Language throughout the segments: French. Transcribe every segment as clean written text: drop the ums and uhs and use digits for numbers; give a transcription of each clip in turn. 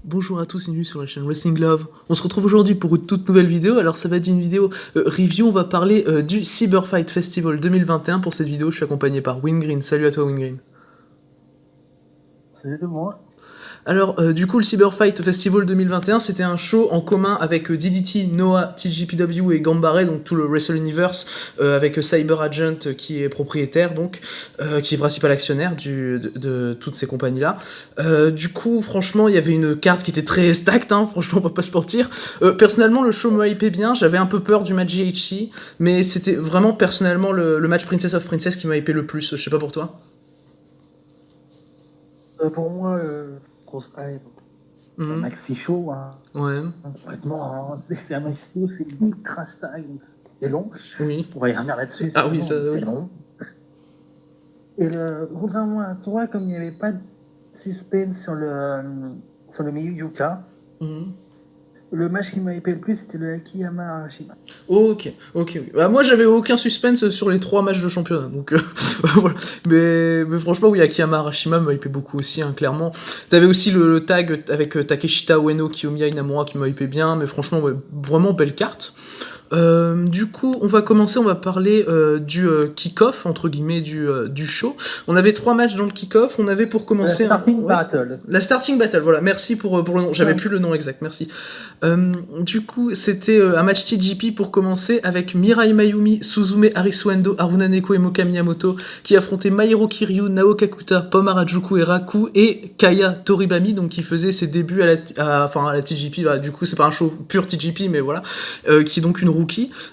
Bonjour à tous et bienvenue sur la chaîne Wrestling Love. On se retrouve aujourd'hui pour une toute nouvelle vidéo. Alors ça va être une vidéo review, on va parler du Cyberfight Festival 2021. Pour cette vidéo, je suis accompagné par Wingreen. Salut à toi Wingreen. Salut tout le monde. Alors du coup le Cyberfight Festival 2021 c'était un show en commun avec DDT, Noah, TGPW et Gambare, donc tout le Wrestle Universe, avec Cyber Agent qui est propriétaire donc, qui est principal actionnaire de toutes ces compagnies là. Du coup franchement il y avait une carte qui était très stacked, hein, franchement on va pas se mentir. Personnellement le show me hypait bien, j'avais un peu peur du match GHC, mais c'était vraiment personnellement le match Princess of Princess qui m'a hypé le plus, je sais pas pour toi. Pour moi, grosse hype. C'est un maxi show. Hein. Ouais. Complètement, hein. C'est un maxi show, c'est ultra style. C'est long. Oui. On va y revenir là-dessus. Ah oui, ça. C'est long. Et contrairement à toi, comme il n'y avait pas de suspense sur le milieu Yuka, le match qui m'a hypé le plus, c'était le Akiyama Arashima. Ok. Bah, moi, j'avais aucun suspense sur les 3 matchs de championnat, donc voilà. Mais franchement, oui, Akiyama Arashima m'a hypé beaucoup aussi, hein, clairement. T'avais aussi le tag avec Takeshita Ueno, Kiyomiya Inamura qui m'a hypé bien, mais franchement, ouais, vraiment belle carte. Du coup, on va commencer, on va parler du kick-off, entre guillemets, du show. On avait 3 matchs dans le kick-off, on avait pour commencer... La starting battle. La starting battle, voilà, merci pour le nom, j'avais plus le nom exact, merci. Du coup, c'était un match TGP pour commencer avec Mirai Mayumi, Suzume Arisuendo, Haruna Neko et Moka Miyamoto qui affrontaient Mairo Kiryu, Nao Kakuta, Pom Harajuku et Raku et Kaya Toribami, donc qui faisait ses débuts à la TGP. Bah, du coup, c'est pas un show pur TGP, mais voilà, qui est donc une rookie.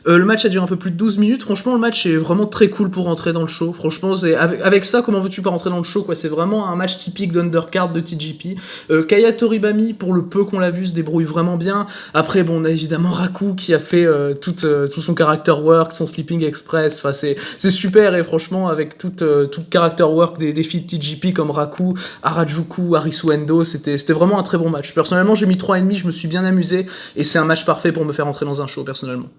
Le match a duré un peu plus de 12 minutes. Franchement, le match est vraiment très cool pour rentrer dans le show. Franchement, avec ça, comment veux-tu pas rentrer dans le show, quoi. C'est vraiment un match typique d'undercard de TGP. Kaya Toribami, pour le peu qu'on l'a vu, se débrouille vraiment bien. Après, bon, on a évidemment Raku qui a fait tout son character work, son sleeping express. Enfin, c'est super, et franchement, avec tout character work des filles de TGP comme Raku, Harajuku, Arisuendo, c'était vraiment un très bon match. Personnellement, j'ai mis 3,5, je me suis bien amusé, et c'est un match parfait pour me faire entrer dans un show, personnellement.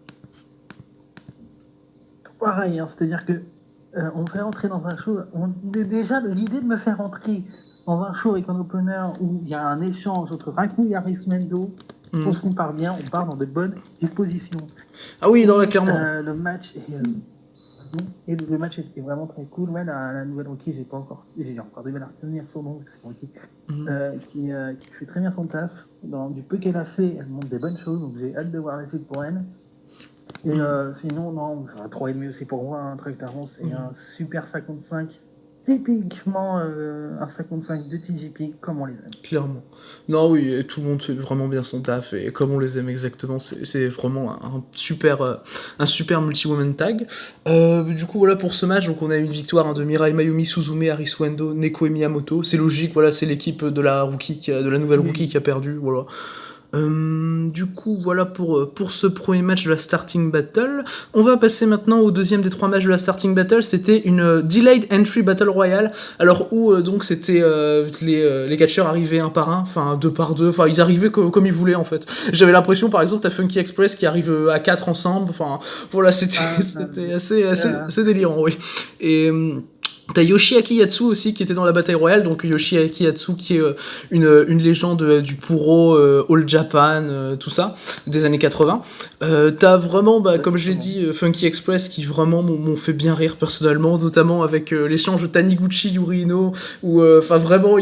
Pareil, hein, c'est-à-dire que on me fait rentrer dans un show. Déjà, l'idée de me faire rentrer dans un show avec un opener où il y a un échange entre Raku et Arismendo, je pense qu'on part bien, on part dans de bonnes dispositions. Ah oui, dans la clairement. Le match le match était vraiment très cool. Ouais, la nouvelle rookie, j'ai encore du mal à retenir son nom, c'est rookie, qui fait très bien son taf. Du peu qu'elle a fait, elle montre des bonnes choses, donc j'ai hâte de voir la suite pour elle. Et sinon, non, 3,5 aussi pour moi, hein, très clairement, c'est un super 55. Typiquement un 55 de TGP, comme on les aime. Clairement. Non, oui, et tout le monde fait vraiment bien son taf, et comme on les aime exactement, c'est vraiment un super multi-woman tag. Du coup, voilà pour ce match, donc on a eu une victoire, hein, de Mirai Mayumi, Suzume, Arisuendo, Neko et Miyamoto. C'est logique, voilà, c'est l'équipe de la nouvelle rookie qui a perdu, voilà. Du coup, voilà pour ce premier match de la Starting Battle. On va passer maintenant au deuxième des 3 matchs de la Starting Battle. C'était une Delayed Entry Battle Royale. Alors, où donc c'était les catcheurs arrivaient un par un, enfin 2 par 2, enfin ils arrivaient comme ils voulaient en fait. J'avais l'impression, par exemple, t'as Funky Express qui arrive à 4 ensemble, enfin voilà, c'était assez délirant, oui. Et. T'as Yoshiaki Yatsu aussi qui était dans la bataille royale, donc Yoshiaki Yatsu qui est une légende du Puro, All Japan, tout ça, des années 80. T'as vraiment, comme je l'ai dit, Funky Express qui vraiment m'ont fait bien rire personnellement, notamment avec l'échange Taniguchi Yurino, où enfin vraiment,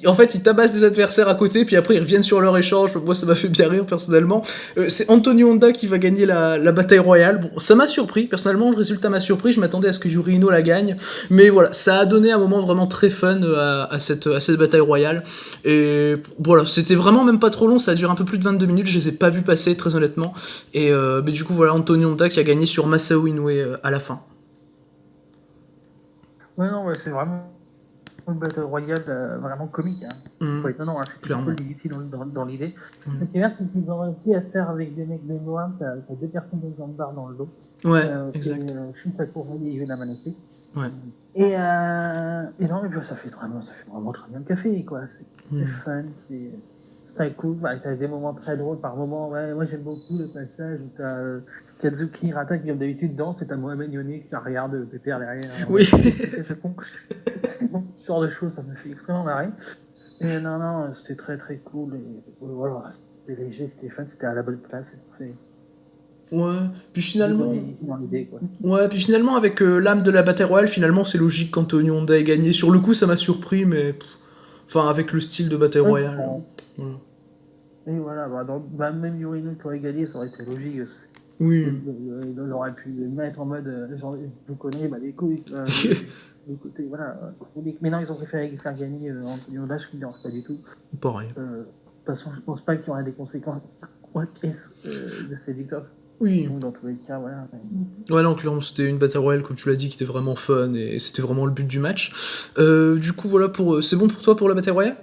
en fait, ils tabassent des adversaires à côté, puis après ils reviennent sur leur échange. Moi, ça m'a fait bien rire personnellement. C'est Antonio Honda qui va gagner la bataille royale. Bon, ça m'a surpris, personnellement, le résultat m'a surpris, je m'attendais à ce que Yurino la gagne, mais voilà, ça a donné un moment vraiment très fun à cette bataille royale. Et voilà, c'était vraiment même pas trop long, ça a duré un peu plus de 22 minutes, je les ai pas vus passer très honnêtement. Et mais du coup, voilà, Antonio Honda qui a gagné sur Masao Inoue à la fin. Ouais, non, ouais, c'est vraiment une battle royale vraiment comique. Hein. C'est pas étonnant, hein, c'est un peu difficile dans l'idée. Mais ce qui est bien, c'est qu'ils ont réussi à faire avec des mecs de noir, t'as 2 personnes de gendarmes dans le dos. Ouais, exact. Shun Sakurai et Yuna Manase. Ouais. Et non, ça fait vraiment très bien le café, quoi. C'est fun, c'est très cool. Bah, t'as des moments très drôles par moment. Ouais, moi, j'aime beaucoup le passage où t'as Kazuki Hirata qui, comme d'habitude, danse et t'as Mohamed Yone qui regarde Pépère derrière. Oui. Ce genre de choses, ça me fait extrêmement marrer. Et non, c'était très très cool. Et voilà, c'était léger, c'était fun, c'était à la bonne place. Ouais, puis finalement... Dans l'idée, quoi. Ouais, puis finalement, avec l'âme de la Battle Royale, finalement, c'est logique qu'Anthony Honda ait gagné. Sur le coup, ça m'a surpris, mais... Enfin, avec le style de Battle Ouais, Royale. Voilà. et voilà, même Yorino qui aurait gagné, ça aurait été logique. Oui. Il aurait pu le mettre en mode, genre, je vous connais, bah les couilles. Écoutez, voilà. Mais non, ils ont préféré faire gagner Anthony Honda, ce qui ne dérange pas du tout. Pareil. De toute façon, je pense pas qu'il y aura des conséquences de ces victoires. Oui. Donc, dans tous les cas, voilà. Ouais, non, clairement, c'était une Battle Royale, comme tu l'as dit, qui était vraiment fun, et c'était vraiment le but du match. Du coup, voilà, c'est bon pour toi pour la Battle Royale ?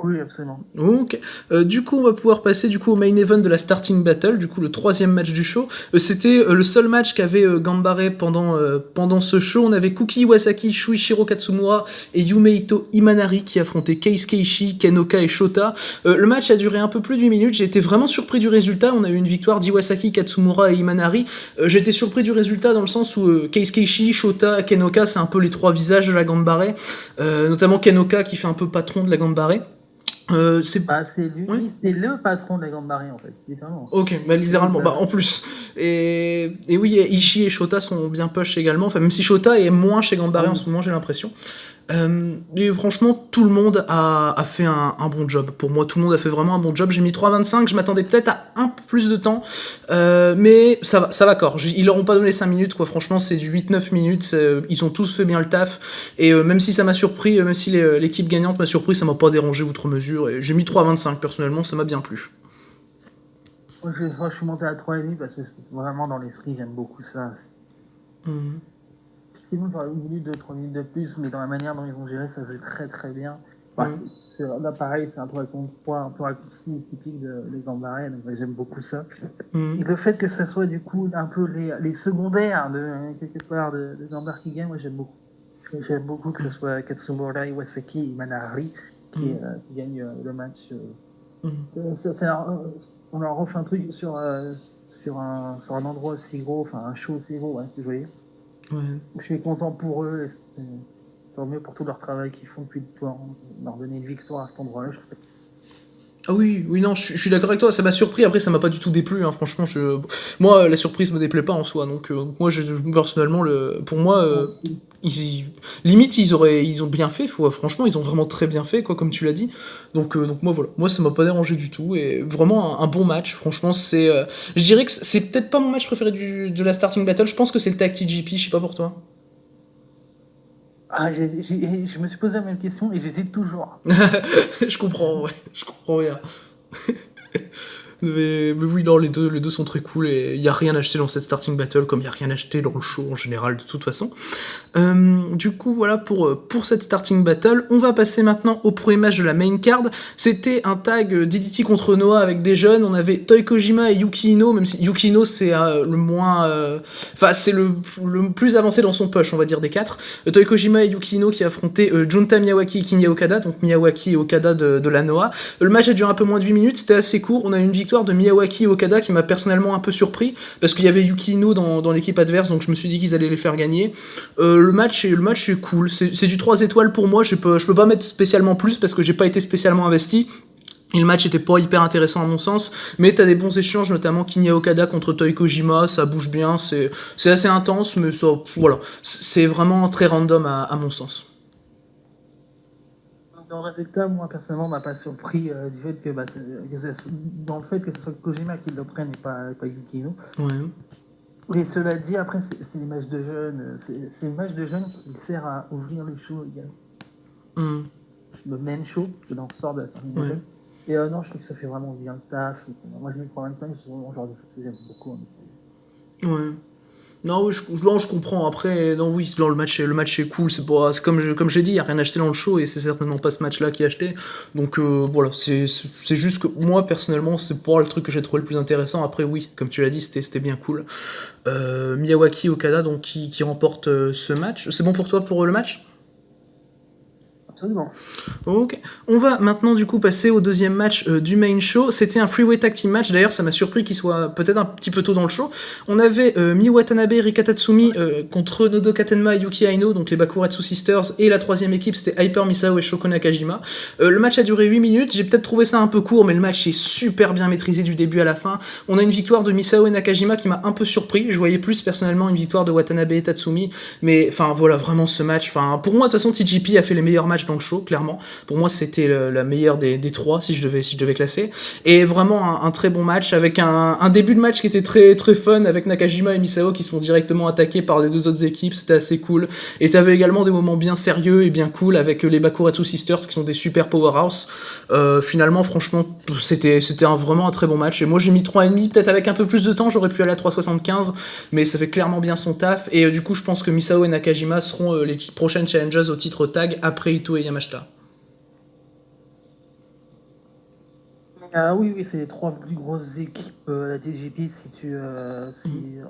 Oui, absolument. Ok. Du coup, on va pouvoir passer au main event de la starting battle, du coup le 3e match du show. C'était le seul match qu'avait Gambare pendant ce show. On avait Kuki Iwasaki, Shuichiro Katsumura et Yumehito Imanari qui affrontaient Keisuke Ishii, Ken Oka et Shota. Le match a duré un peu plus de 8 minutes. J'ai été vraiment surpris du résultat. On a eu une victoire d'Iwasaki, Katsumura et Imanari. J'ai été surpris du résultat dans le sens où Keisuke Ishii, Shota, Ken Oka, c'est un peu les 3 visages de la Gambare. Notamment Ken Oka qui fait un peu patron de la Gambare. C'est lui, c'est le patron de la Gambare en fait, littéralement. Ok, littéralement, en plus. Et oui, Ishii et Shota sont bien push également, enfin même si Shota est moins chez Gambare en ce moment, j'ai l'impression. Et franchement, tout le monde a fait un bon job. Pour moi, tout le monde a fait vraiment un bon job. J'ai mis 3,25, je m'attendais peut-être à un peu plus de temps, mais ça va corps. Ils leur ont pas donné 5 minutes, quoi. Franchement, c'est du 8-9 minutes. Ils ont tous fait bien le taf. Et même si ça m'a surpris, même si l'équipe gagnante m'a surpris, ça m'a pas dérangé outre mesure. Et j'ai mis 3,25 personnellement, ça m'a bien plu. Moi, je suis monté à 3,5 parce que c'est vraiment dans l'esprit, j'aime beaucoup ça. Sinon, j'aurais 1 minute, 2-3 minutes de plus, mais dans la manière dont ils ont géré, ça faisait très très bien. Là, pareil, c'est un 3 contre 3 un peu raccourci typique des Gambare, donc j'aime beaucoup ça. Et le fait que ça soit du coup un peu les secondaires quelque part de Gambare qui gagnent, moi j'aime beaucoup. J'aime beaucoup que ce soit Katsumura, Iwasaki et Imanari qui gagnent le match. On leur refait un truc sur un endroit aussi gros, enfin un show aussi gros, ce que je voyais. Ouais. Je suis content pour eux, et c'est tant mieux pour tout leur travail qu'ils font depuis le temps, leur donner une victoire à cet endroit-là. Je trouve ça... Ah oui, non, je suis d'accord avec toi, ça m'a surpris, après ça m'a pas du tout déplu, hein. Franchement, moi la surprise me déplaît pas en soi, donc moi personnellement, pour moi, limite ils ont bien fait, franchement ils ont vraiment très bien fait, quoi, comme tu l'as dit, donc moi voilà, moi ça m'a pas dérangé du tout, et vraiment un bon match, franchement je dirais que c'est peut-être pas mon match préféré de la starting battle, je pense que c'est le tag TGP, je sais pas pour toi. Je me suis posé la même question et j'hésite toujours. Je comprends bien. Mais oui, non, les deux sont très cool et il n'y a rien à acheter dans cette starting battle comme il n'y a rien à acheter dans le show en général de toute façon. Du coup, voilà pour cette starting battle. On va passer maintenant au premier match de la main card. C'était un tag DDT contre Noah avec des jeunes. On avait Toi Kojima et Yuki Ino, même si Yuki Ino c'est le moins... Enfin, c'est le plus avancé dans son push, on va dire, des 4. Toi Kojima et Yuki Ino qui affrontaient Junta Miyawaki et Kinya Okada, donc Miyawaki et Okada de la Noah. Le match a duré un peu moins de 8 minutes, c'était assez court. On a une victoire de Miyawaki et Okada qui m'a personnellement un peu surpris, parce qu'il y avait Yuki Ino dans l'équipe adverse, donc je me suis dit qu'ils allaient les faire gagner. Le match est cool, c'est du 3 étoiles pour moi, je peux pas mettre spécialement plus parce que j'ai pas été spécialement investi. Et le match était pas hyper intéressant à mon sens, mais t'as des bons échanges, notamment Kinya Okada contre Toi Kojima, ça bouge bien, c'est assez intense, mais ça, voilà, c'est vraiment très random à mon sens. Dans le résultat, moi personnellement, m'a pas surpris du fait que, dans le fait que ce soit Kojima qui le prenne et pas Yuki Ino. Ouais. Mais cela dit, après, c'est les matchs de jeunes. C'est le match de jeunes qui sert à ouvrir le show également. Le main show, parce que dans le sort de la sortie de jeunes. Et non, je trouve que ça fait vraiment bien le taf. Moi, je mets 3,25, c'est vraiment genre de choses que j'aime beaucoup. Ouais. Non, oui, je comprends. Après, non, oui, le match est cool. C'est comme j'ai dit, il n'y a rien acheté dans le show et c'est certainement pas ce match-là qui est acheté. Donc voilà, c'est juste que moi, personnellement, c'est pas le truc que j'ai trouvé le plus intéressant. Après, oui, comme tu l'as dit, c'était bien cool. Miyawaki Okada, donc qui remporte ce match. C'est bon pour toi pour le match ? Absolument. Ok. On va maintenant du coup passer au deuxième match du main show. C'était un freeway tag team match. D'ailleurs, ça m'a surpris qu'il soit peut-être un petit peu tôt dans le show. On avait Miyu Watanabe et Rika Tatsumi contre Nodoka Tenma et Yuki Aino, donc les Bakuretsu Sisters, et la troisième équipe c'était Hyper Misao et Shoko Nakajima. Le match a duré 8 minutes. J'ai peut-être trouvé ça un peu court, mais le match est super bien maîtrisé du début à la fin. On a une victoire de Misao et Nakajima qui m'a un peu surpris. Je voyais plus personnellement une victoire de Watanabe et Tatsumi, mais enfin voilà, vraiment ce match. Enfin, pour moi de toute façon TJP a fait les meilleurs matchs dans le show, clairement. Pour moi, c'était la meilleure des trois, si je devais classer. Et vraiment un très bon match, avec un début de match qui était très, très fun, avec Nakajima et Misao qui se font directement attaquer par les deux autres équipes. C'était assez cool. Et t'avais également des moments bien sérieux et bien cool avec les Bakuretsu Sisters qui sont des super powerhouse. Finalement, franchement, c'était vraiment un très bon match. Et moi, j'ai mis 3,5. Peut-être avec un peu plus de temps, j'aurais pu aller à 3,75. Mais ça fait clairement bien son taf. Et du coup, je pense que Misao et Nakajima seront les prochaines challengers au titre tag après Ito et Yamashita. Oui, c'est les trois plus grosses équipes la TGP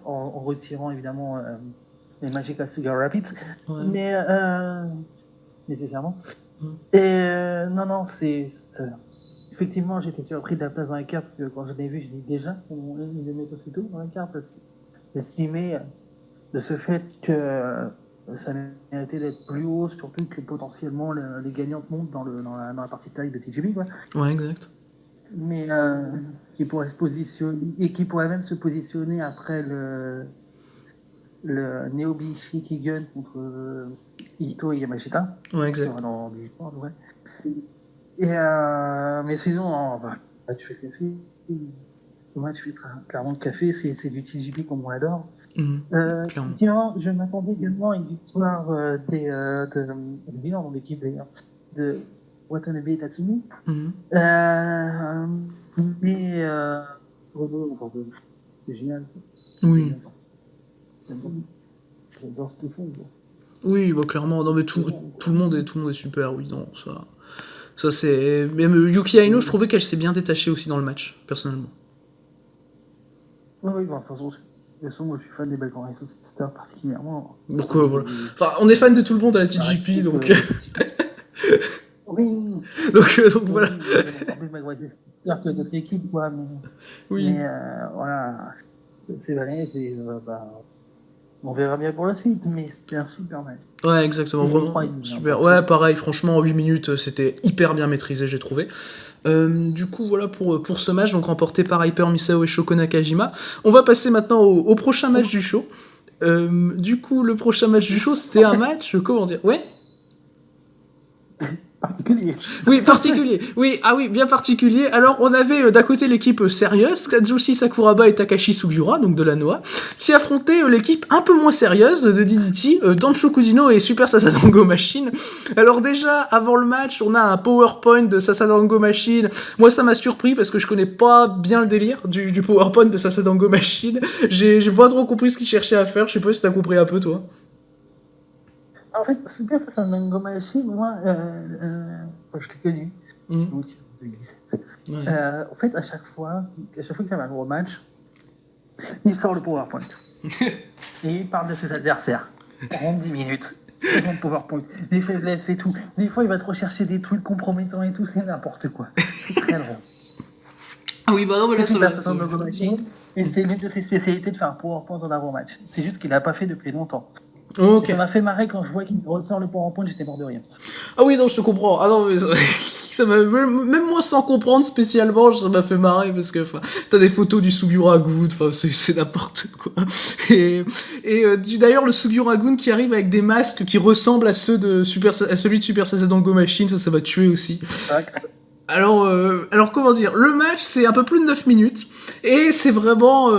en retirant évidemment les Magic Sugar Rapids, ouais. Mais nécessairement. Et non, effectivement, j'étais surpris de la place dans la carte parce que quand je l'ai vu, je dis déjà qu'on les met aussitôt dans la carte parce que j'estimais de ce fait que ça méritait d'être plus haut, surtout que potentiellement les gagnantes montent dans la partie taille de TGP, quoi. Ouais, exact. Mais qui pourrait se positionner et qui pourrait même se positionner après le Neobi Shikigun contre Ito et Yamashita. Ouais, exact. Dans l'histoire, ouais. Et mais sinon, le match fait café. Le match fait clairement le café, c'est du TJP comme on l'adore. Effectivement, je m'attendais également à une victoire dans l'équipe d'ailleurs de Watanabe et Tatsumi. Mais c'est génial. Oui. J'adore ce qu'ils font. Oui, bah clairement. Non mais tout le monde est super. Oui, non, ça c'est. Même Yuki Aino, je trouvais qu'elle s'est bien détachée aussi dans le match, personnellement. Oui, bah, de toute façon, moi je suis fan des Balkan Race Sisters particulièrement. Donc voilà. Enfin, on est fan de tout le monde à la TJP, donc. Oui. Donc voilà. Plus Sister que d'autres équipes, quoi. Mais, oui. Mais voilà, c'est vrai, on verra bien pour la suite, mais c'était un super match. Ouais, exactement, vraiment super. Ouais, pareil, franchement, en 8 minutes, c'était hyper bien maîtrisé, j'ai trouvé. Du coup, voilà pour ce match, donc remporté par Hyper Misao et Shoko Nakajima. On va passer maintenant au prochain match du show. Du coup, le prochain match du show, c'était un match, comment dire, ouais. Particulier. Oui, particulier. Oui, bien particulier. Alors, on avait d'un côté l'équipe sérieuse, Kazushi Sakuraba et Takashi Sugiura, donc de la Noah, qui affrontaient l'équipe un peu moins sérieuse de DDT, Dansho Kuzino et Super Sasadango Machine. Alors déjà, avant le match, on a un PowerPoint de Sasadango Machine. Moi, ça m'a surpris parce que je connais pas bien le délire du PowerPoint de Sasadango Machine. J'ai pas trop compris ce qu'ils cherchaient à faire. Je sais pas si t'as compris un peu, toi. En fait, Super Sasadango Machine, moi, je l'ai connu. Donc, 2017. Ouais. En fait, à chaque fois qu'il y avait un gros match, il sort le PowerPoint. Et il parle de ses adversaires. En 10 minutes. Son PowerPoint, les faiblesses et tout. Des fois, il va te rechercher des trucs compromettants et tout, c'est n'importe quoi. C'est très drôle. Ah oui, bah non, mais là, ça va. Et c'est l'une de ses spécialités de faire un PowerPoint en avant-match. C'est juste qu'il l'a pas fait depuis longtemps. Okay. Ça m'a fait marrer quand je vois qu'il ressort le PowerPoint, j'étais mort de rire. Ah oui, non, je te comprends. Ah non, mais ça m'a... Même moi, sans comprendre spécialement, ça m'a fait marrer parce que t'as des photos du Suguragun, c'est n'importe quoi. Et d'ailleurs, le Suguragun qui arrive avec des masques qui ressemblent à celui de Super Sasadango Machine, ça m'a tué aussi. Exact. Alors comment dire, le match c'est un peu plus de 9 minutes et c'est vraiment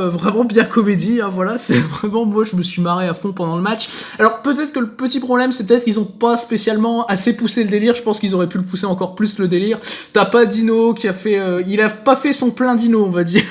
bien comédie, hein, voilà, c'est vraiment, moi je me suis marré à fond pendant le match. Alors peut-être que le petit problème c'est peut-être qu'ils ont pas spécialement assez poussé le délire, je pense qu'ils auraient pu le pousser encore plus le délire. T'as pas Dino qui a fait, il a pas fait son plein Dino on va dire,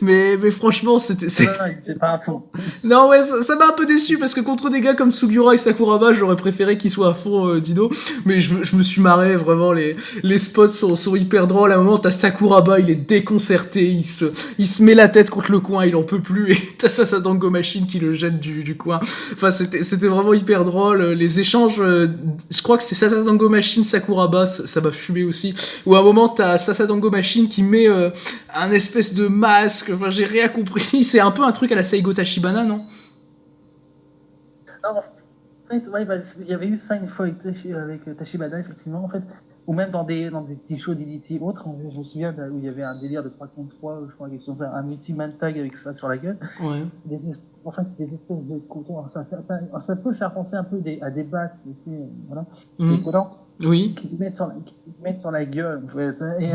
mais franchement, c'était... C'est pas à fond. Non, ouais, ça m'a un peu déçu, parce que contre des gars comme Sugiura et Sakuraba, j'aurais préféré qu'ils soient à fond Dino, mais je me suis marré, vraiment, les spots sont hyper drôles. À un moment, t'as Sakuraba, il est déconcerté, il se met la tête contre le coin, il en peut plus, et t'as Sasadango Machine qui le jette du coin. Enfin, c'était vraiment hyper drôle. Les échanges, je crois que c'est Sasadango Machine, Sakuraba, ça m'a fumé aussi. Ou à un moment, t'as Sasadango Machine qui met un espèce de masque, enfin, j'ai rien compris. C'est un peu un truc à la Saigo Tachibana, non? Non, en fait, ouais, il y avait eu ça une fois avec Tachibana, effectivement, en fait. Ou même dans des petits shows d'Elite ou autres, je me souviens où il y avait un délire de 3 contre 3, je crois, quelque chose, un multi-man tag avec ça sur la gueule. Ouais. Enfin, c'est des espèces de coton. Ça peut faire penser un peu à des bats, voilà, des collants. Oui. Qui se mettent sur la gueule, en fait. Et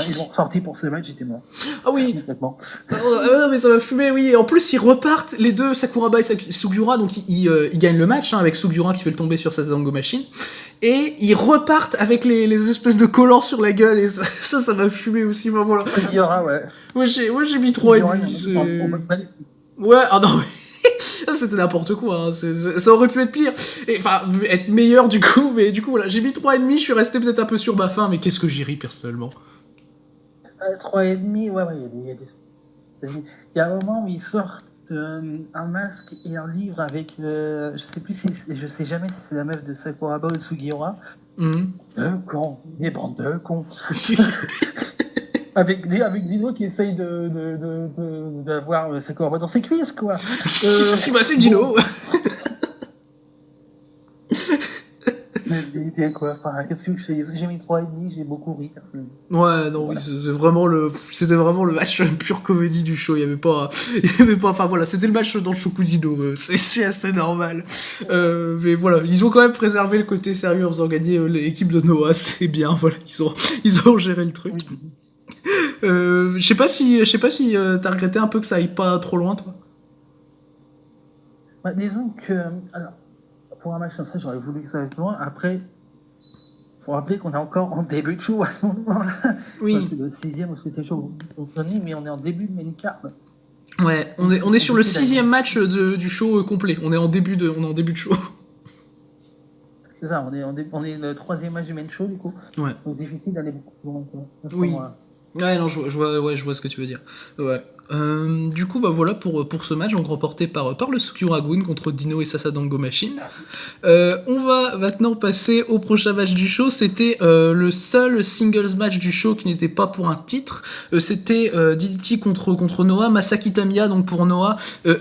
ils l'ont ressorti pour ce match, j'étais mort. Ah oui. Complètement. Non, mais ça m'a fumé, oui. Et en plus, ils repartent, les deux, Sakuraba et Sugiura, donc ils gagnent le match, hein, avec Sugiura qui fait le tomber sur Sasadango Machine. Et ils repartent avec les espèces de collants sur la gueule, et ça m'a fumé aussi. Enfin, voilà. Sugiura, ouais. Ouais, j'ai mis 3,5. Ouais, ah non, mais... C'était n'importe quoi, hein. Ça aurait pu être pire, enfin être meilleur du coup, mais du coup voilà, j'ai mis 3,5, je suis resté peut-être un peu sur ma faim, mais qu'est-ce que j'y ris personnellement. 3,5, ouais, il y a un moment où ils sortent un masque et un livre avec, je sais jamais si c'est la meuf de Sakuraba ou de Sugiura. Deux cons, des bandes de cons. Avec Dino qui essaye d'avoir Sakuraba dans ses cuisses, quoi. Bah c'est Dino. Mais quoi, enfin, qu'est-ce que j'ai mis 3,5, j'ai beaucoup ri, personnellement. Ouais, non, voilà. C'était vraiment le match pure comédie du show, il y avait pas, enfin voilà, c'était le match dans le Shokudino, c'est assez normal. Mais voilà, ils ont quand même préservé le côté sérieux en faisant gagner l'équipe de Noah, c'est bien, voilà, ils ont géré le truc. Oui. Je sais pas si t'as regretté un peu que ça aille pas trop loin, toi. Bah, disons que, alors, pour un match comme ça, j'aurais voulu que ça aille plus loin. Après, faut rappeler qu'on est encore en début de show à ce moment-là. Oui. Enfin, c'est le 6e ou 7e show, mais on est en début de main card. Ouais, on est sur le 6e match du show complet. On est en début de show. C'est ça, on est le 3e match du main show, du coup. Ouais. Donc difficile d'aller beaucoup plus loin. Oui. Ouais, non, je vois ce que tu veux dire. Ouais. Du coup, bah voilà pour ce match, donc remporté par le Sugiura-gun contre Dino et Sasadango Machine. On va maintenant passer au prochain match du show. C'était le seul singles match du show qui n'était pas pour un titre. C'était DDT contre Noah, Masaki Tamiya donc pour Noah,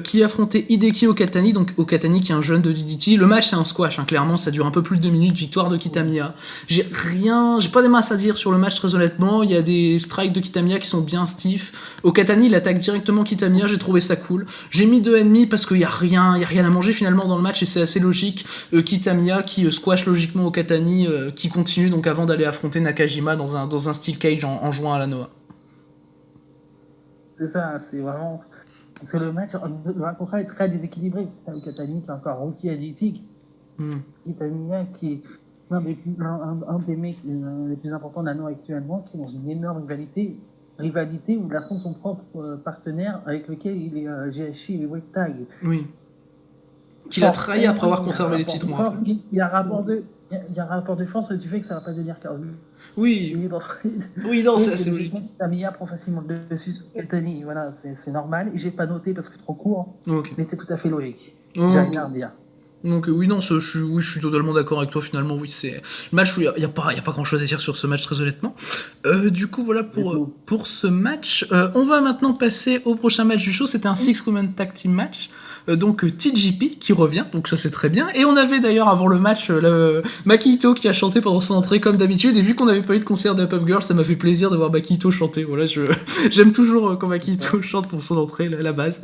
qui affrontait Hideki Okatani, donc Okatani qui est un jeune de DDT. Le match c'est un squash, hein, clairement, ça dure un peu plus de 2 minutes, victoire de Kitamiya. J'ai pas des masses à dire sur le match très honnêtement. Il y a des strikes de Kitamiya qui sont bien stiffs. Okatani il attaque directement Kitamiya, j'ai trouvé ça cool. J'ai mis 2,5 parce qu'il y a rien à manger finalement dans le match et c'est assez logique. Kitamiya qui squash logiquement Okatani, qui continue donc avant d'aller affronter Nakajima dans un steel cage en jouant à la Noah. C'est ça, c'est vraiment... Parce que le match, le contrat est très déséquilibré. C'est Okatani qui est encore rookie athlétique. Kitamiya qui est un des mecs les plus importants de la Noah actuellement, qui est dans une énorme rivalité où il affronte son propre partenaire avec lequel il est GHI et Web Tag. Oui. Qu'il a trahi après avoir conservé les titres. Il y a un rapport de force du fait que ça va pas devenir 15 minutes. Oui. Oui, non, c'est assez logique. Tamiya prend facilement le dessus sur Okatani, voilà, c'est normal. Et j'ai pas noté parce que c'est trop court, mais c'est tout à fait logique. J'ai rien à dire. Donc oui, non, je suis totalement d'accord avec toi finalement, oui, c'est le match où il n'y a pas grand chose à dire sur ce match très honnêtement. Du coup voilà pour ce match. On va maintenant passer au prochain match du show, c'était un 6-woman tag team match. Donc TJP qui revient, donc ça c'est très bien. Et on avait d'ailleurs avant le match Makito qui a chanté pendant son entrée comme d'habitude. Et vu qu'on n'avait pas eu de concert de Pub Girl, ça m'a fait plaisir de voir Makito chanter. Voilà, j'aime toujours quand Makito chante pour son entrée, la base.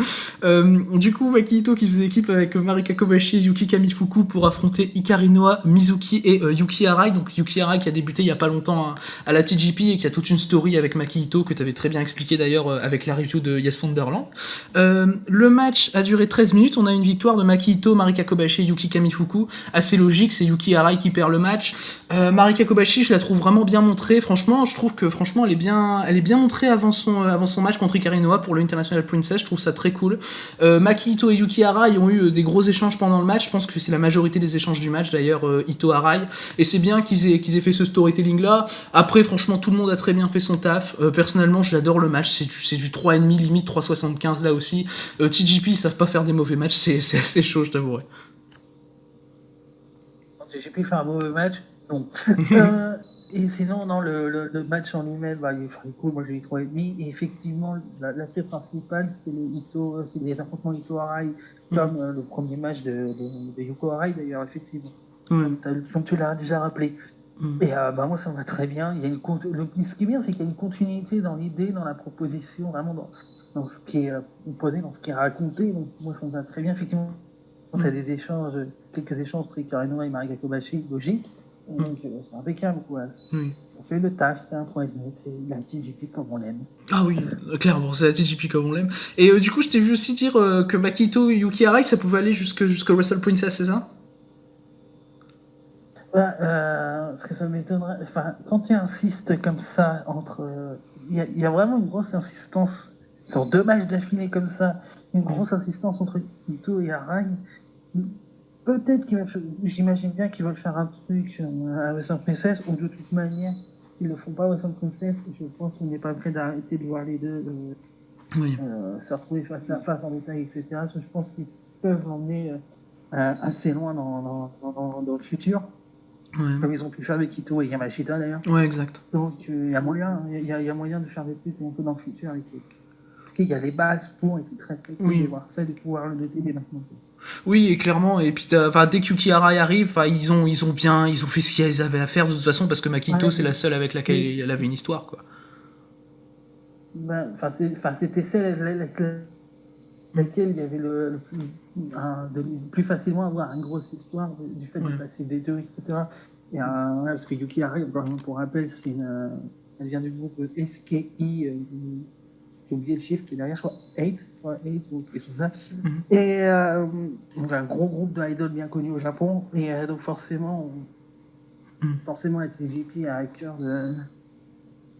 Du coup Makito qui faisait équipe avec Marika Kobashi et Yuki Kamifuku pour affronter Hikari Noa, Mizuki et Yuki Arai. Donc Yuki Arai qui a débuté il y a pas longtemps à la TJP et qui a toute une story avec Makito que tu avais très bien expliqué d'ailleurs avec la review de Yes Wonderland. Le match a duré 13 13 minutes, on a une victoire de Maki Ito, Marika Kobashi et Yuki Kamifuku. Assez logique, c'est Yuki Arai qui perd le match. Marika Kobashi, je la trouve vraiment bien montrée. Franchement, je trouve que elle est bien montrée avant son match contre Hikari Noa pour le International Princess. Je trouve ça très cool. Maki Ito et Yuki Arai ont eu des gros échanges pendant le match. Je pense que c'est la majorité des échanges du match d'ailleurs, Ito Arai. Et c'est bien qu'ils aient fait ce storytelling là. Après, franchement, tout le monde a très bien fait son taf. Personnellement, j'adore le match. C'est du 3,5 limite 3,75 là aussi. TJP, ils savent pas faire des mauvais matchs. C'est assez chaud, je t'avouerai. TJP fait un mauvais match, non. Et sinon, non, le match en lui-même, il est cool. Moi, j'ai eu 3,5. Et effectivement, l'aspect principal, c'est les affrontements Ito Arai, comme le premier match de Yuko Arai d'ailleurs, effectivement. Comme tu l'as déjà rappelé. Et moi, ça me va très bien. Ce qui est bien, c'est qu'il y a une continuité dans l'idée, dans la proposition, vraiment dans ce qui est posé, dans ce qui est raconté. Donc, moi, ça me va très bien. Effectivement, il y a quelques échanges entre Hikari Noa et Marika Kobashi, logique. Donc, c'est impeccable, quoi. On fait le taf, c'est un 3,5, c'est la TJP comme on l'aime. Ah oui, clairement, c'est la TJP comme on l'aime. Et du coup, je t'ai vu aussi dire que Makito et Yuki Arai, ça pouvait aller jusqu'au Wrestle Princess, c'est ça? Parce que ça m'étonnerait. Enfin, quand tu insistes comme ça il y a vraiment une grosse insistance sur 2 matchs d'affilée comme ça, une grosse insistance entre Ito et Arai. Peut-être j'imagine bien qu'ils veulent faire un truc à Wrestle Princess, ou de toute manière, ils le font pas à Wrestle Princess, et je pense qu'on n'est pas prêt d'arrêter de voir les deux se retrouver face à face en détail, etc. Je pense qu'ils peuvent l'emmener assez loin dans le futur. Ouais. Comme ils ont pu faire avec Ito et Yamashita d'ailleurs. Ouais, exact. Donc il y a moyen de faire des trucs un peu dans le futur avec eux. Il y a les bases pour, et c'est très très cool de voir ça et de pouvoir le noter dès maintenant. Oui, et clairement, et puis dès que Yuki Arai arrive, ils ont fait ce qu'ils avaient à faire de toute façon, parce que Makito, c'est la seule avec laquelle elle avait une histoire, quoi. C'était celle avec laquelle il y avait le plus facilement avoir une grosse histoire du fait de passer des deux, etc. Et parce que Yuki Arai, pour rappel, elle vient du groupe SKI, j'ai oublié le chiffre qui est derrière, je crois 8 ou quelque chose comme ça. Et donc un gros groupe d'idoles bien connu au Japon, et donc forcément avec les JP à cœur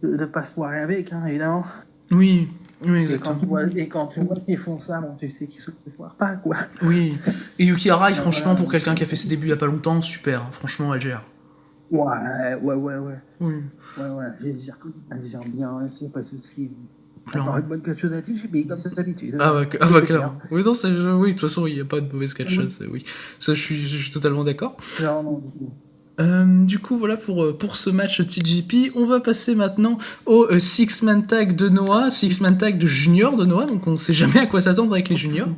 de pas se voir avec, évidemment. Oui, exactement. Et quand tu vois qu'ils font ça, tu sais qu'ils se foirent pas, quoi. Oui, et Yuki Arai, franchement, pour quelqu'un qui a fait ses débuts il y a pas longtemps, super, franchement, elle gère. Ouais. Oui. Elle gère bien, c'est pas de soucis. Encore une bonne catcheuse à TJP, comme d'habitude. Clairement. Oui, non, de toute façon, il n'y a pas de mauvaise catcheuse, oui. Ça, je suis totalement d'accord. Non. Du coup, voilà pour ce match TJP. On va passer maintenant au Six-Man Tag de Noah, Six-Man Tag de Junior de Noah, donc on ne sait jamais à quoi s'attendre avec les juniors.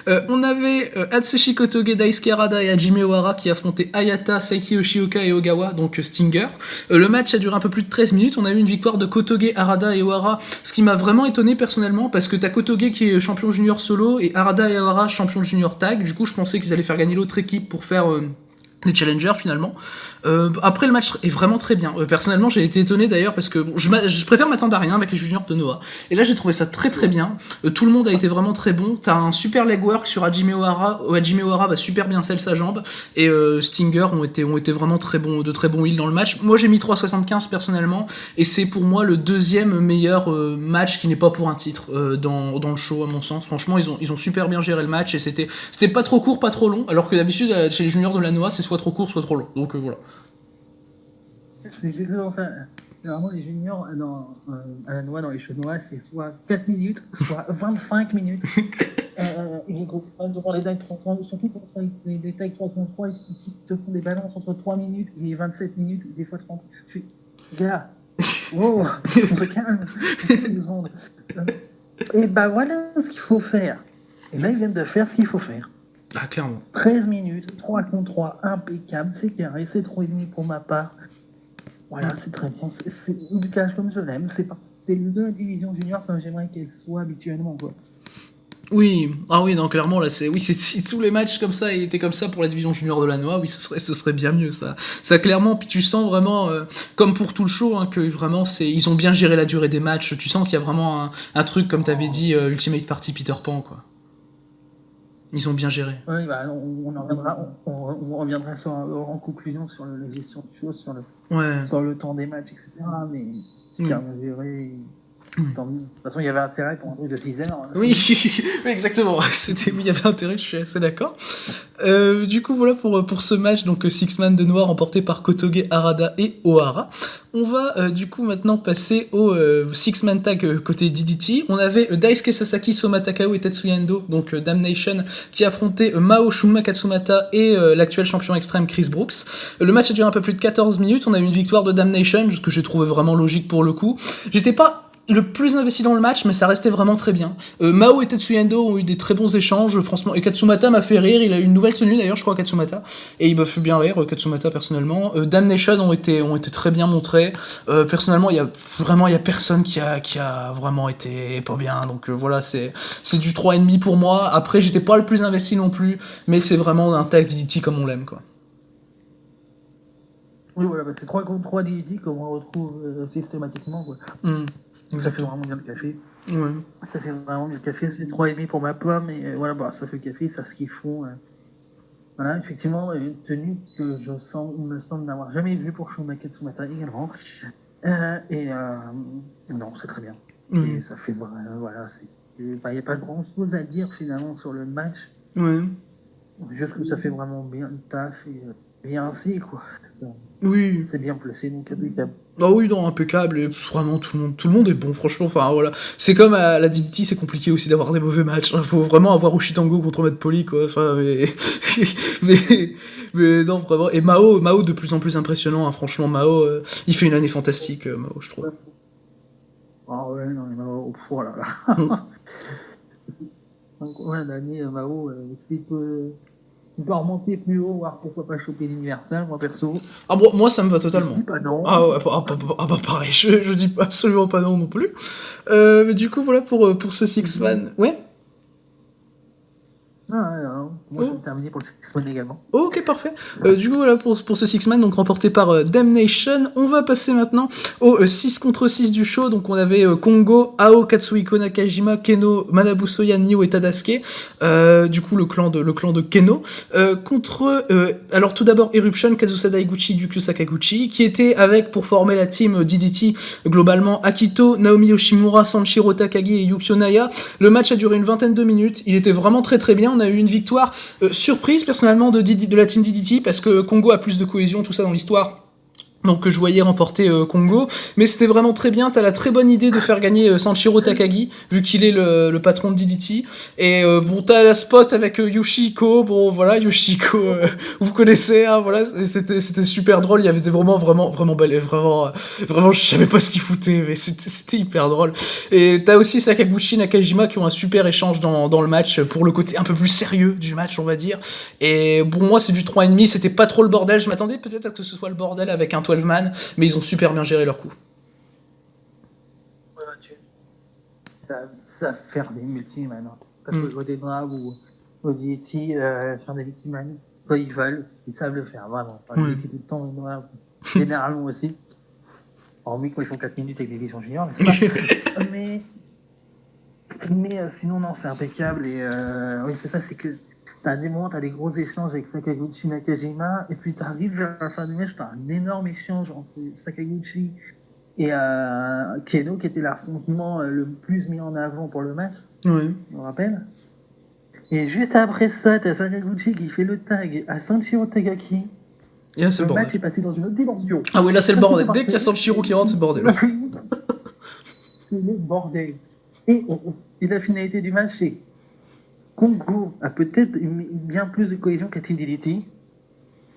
On avait Atsushi Kotoge, Daisuke Harada et Hajime Ohara qui affrontaient Hayata, Saiki Yoshioka et Ogawa, donc Stinger. Le match a duré un peu plus de 13 minutes. On a eu une victoire de Kotoge, Harada et Ohara, ce qui m'a vraiment étonné personnellement, parce que t'as Kotoge qui est champion junior solo et Harada et Ohara champion junior tag. Du coup, je pensais qu'ils allaient faire gagner l'autre équipe pour faire les challengers finalement. Après, le match est vraiment très bien. Personnellement, j'ai été étonné d'ailleurs parce que je préfère m'attendre à rien avec les juniors de Noah. Et là, j'ai trouvé ça très très bien. Tout le monde a été vraiment très bon. T'as un super legwork sur Hajime Ohara. Hajime Ohara va super bien selle sa jambe. Et Stinger ont été vraiment très bons, de très bons heals dans le match. Moi, j'ai mis 3,75 personnellement. Et c'est pour moi le deuxième meilleur match qui n'est pas pour un titre dans le show, à mon sens. Franchement, ils ont super bien géré le match. Et c'était pas trop court, pas trop long. Alors que d'habitude, chez les juniors de la Noah, c'est soit trop court, soit trop long. Donc voilà. C'est exactement ça. Généralement, les juniors à la Noix, dans les shows Noix, c'est soit 4 minutes, soit 25 minutes. Les groupes devant les tags 3, surtout pour les tags 3 contre 3, ils te font des balances entre 3 minutes et 27 minutes, des fois 30. Je suis, gars, wow, on se calme, 2 secondes. Et voilà ce qu'il faut faire. Et là, ils viennent de faire ce qu'il faut faire. Ah, clairement. 13 minutes, 3 contre 3, impeccable, c'est carré, c'est 3,5 pour ma part. Voilà, c'est très bien. C'est du cash comme je l'aime. C'est la division junior comme j'aimerais qu'elle soit habituellement, quoi. Oui, donc clairement là si tous les matchs comme ça étaient comme ça pour la division junior de la Noix, oui, ce serait bien mieux ça. Ça clairement, puis tu sens vraiment comme pour tout le show que vraiment ils ont bien géré la durée des matchs. Tu sens qu'il y a vraiment un truc comme t'avais dit Ultimate Party Peter Pan, quoi. Ils ont bien géré. Oui, bah, on reviendra en conclusion sur la gestion de choses, sur le temps des matchs, etc. Mais super bien géré. Tant mieux. De toute façon, il y avait intérêt pour un truc de 6 heures. Oui, exactement. Il y avait intérêt, je suis assez d'accord. Du coup, voilà pour ce match, donc Six Man de Noir emporté par Kotoge, Harada et Ohara. On va du coup maintenant passer au Six Man Tag côté DDT. On avait Daisuke Sasaki, Soma Takao et Tetsuya Endo, donc Damnation, qui affrontaient Mao, Shunma Katsumata et l'actuel champion extrême Chris Brooks. Le match a duré un peu plus de 14 minutes. On a eu une victoire de Damnation, ce que j'ai trouvé vraiment logique pour le coup. J'étais pas le plus investi dans le match, mais ça restait vraiment très bien. Mao et Tetsuya Endo ont eu des très bons échanges, franchement. Et Katsumata m'a fait rire, il a eu une nouvelle tenue d'ailleurs, je crois, Katsumata. Et il m'a fait bien rire, Katsumata, personnellement. Damnation ont été très bien montrés. Personnellement, il y a personne qui a vraiment été pas bien. Donc voilà, c'est du 3,5 pour moi. Après, j'étais pas le plus investi non plus, mais c'est vraiment un tag DDT comme on l'aime, quoi. Oui, voilà, bah, c'est 3 contre 3 DDT comme on retrouve systématiquement, quoi. Ça fait vraiment bien le café. Ouais. Ça fait vraiment bien le café. C'est 3,5 pour ma pomme. Et voilà, bah, ça fait le café, ça ce qu'ils font. Voilà, effectivement, une tenue que il me semble n'avoir jamais vue pour Shunma Katsumata également. Non, c'est très bien. Et ça fait voilà, il n'y a pas grand chose à dire finalement sur le match. Ouais. Juste que ça fait vraiment bien le taf et bien ainsi, quoi. Oui. C'est bien placé, donc impeccable. Ah oui, non, impeccable, et vraiment tout le monde est bon, franchement, enfin voilà. C'est comme à la DDT, c'est compliqué aussi d'avoir des mauvais matchs, hein. Faut vraiment avoir Ushitango contre Matt Poli, quoi, enfin, mais non, vraiment, et Mao de plus en plus impressionnant, hein. Franchement, Mao, il fait une année fantastique, Mao, je trouve. Ah ouais, non, mais Mao, oh là là. Ouais, l'année, Mao, s'il peut remonter plus haut, voir pourquoi pas choper l'universal, moi perso. Ah, moi ça me va totalement. Je dis pas non. Bah pareil, je dis absolument pas non plus. Mais du coup, voilà pour ce Six Man. Ouais. Moi je vais terminer pour le Six-Man également. Ok, parfait. Du coup, voilà pour ce Six-Man, donc remporté par Damnation. On va passer maintenant au 6 contre 6 du show. Donc on avait Kongo, Ao, Katsuhiko Nakajima, Keno, Manabu Soya, Nio et Tadasuke. Du coup, le clan de Keno. Contre, alors tout d'abord, Eruption, Kazusada Higuchi, Yukio Sakaguchi, qui était avec, pour former la team DDT, globalement, Akito, Naomi Yoshimura, Sanshiro Takagi et Yukio Naya. Le match a duré une vingtaine de minutes. Il était vraiment très très bien. On a eu une victoire surprise personnellement de la team DDT parce que Kongo a plus de cohésion, tout ça dans l'histoire. Donc je voyais remporter Kongo, mais c'était vraiment très bien. T'as la très bonne idée de faire gagner Sanshiro Takagi, vu qu'il est le patron de DDT. Et bon, t'as la spot avec Yoshihiko. Bon voilà, Yoshihiko, vous connaissez, hein, voilà, c'était super drôle. Il y avait vraiment belle, vraiment, je savais pas ce qu'il foutait, mais c'était hyper drôle. Et t'as aussi Sakaguchi, Nakajima qui ont un super échange dans le match pour le côté un peu plus sérieux du match, on va dire. Et bon, moi c'est du 3,5, c'était pas trop le bordel. Je m'attendais peut-être à que ce soit le bordel avec un 12 man, mais ils ont super bien géré leur coup. Ça faire des multi-man. Parce que je vois des drags ou des DDT faire des multi-man. Quand ils veulent, ils savent le faire, vraiment. Des DDT tout le temps, généralement aussi. Hormis quand ils font 4 minutes avec des visions juniors, mais sinon, non, c'est impeccable. Et oui, c'est ça, c'est que t'as des moments, t'as des gros échanges avec Sakaguchi, Nakajima, et puis t'arrives vers la fin du match, t'as un énorme échange entre Sakaguchi et Keno, qui était l'affrontement le plus mis en avant pour le match. Oui. Je me rappelle. Et juste après ça, t'as Sakaguchi qui fait le tag à Sanshiro Takagi. Et là, c'est le match est passé dans une autre dimension. Ah oui, là, c'est le bordel. Dès qu'il y a Sanshiro qui rentre, c'est le bordel. C'est le bordel. Et la finalité du match, c'est Kongo a peut-être bien plus de cohésion qu'à Team DDT,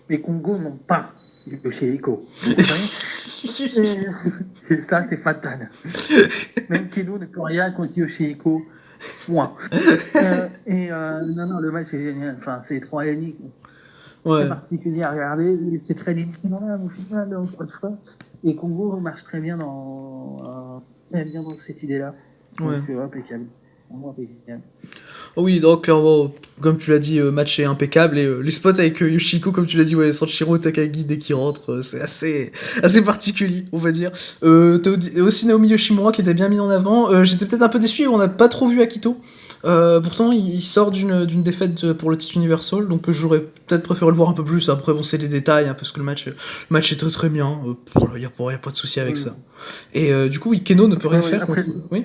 mais Kongo n'ont pas Yoshihiko. Et ça, c'est fatal. Même Keno ne peut rien contre Yoshihiko. Point. Non, le match est génial. Enfin, c'est 3,5. Ouais. Très particulier à regarder. C'est très difficile au final, encore une fois. Et Kongo marche très bien dans cette idée-là. Donc, impeccable. Oh oui, donc clairement, comme tu l'as dit, match est impeccable et les spots avec Yoshiko, comme tu l'as dit, ouais, Sanshiro Takagi dès qu'il rentre, c'est assez particulier, on va dire. T'as aussi Naomi Yoshimura qui était bien mis en avant. J'étais peut-être un peu déçu, on n'a pas trop vu Akito. Pourtant, il sort d'une défaite pour le titre Universal, donc j'aurais peut-être préféré le voir un peu plus. Après, bon, c'est des détails, hein, parce que le match est très très bien. Il y a pas de souci avec ça. Et du coup, oui, Keno ne peut rien faire contre. Oui.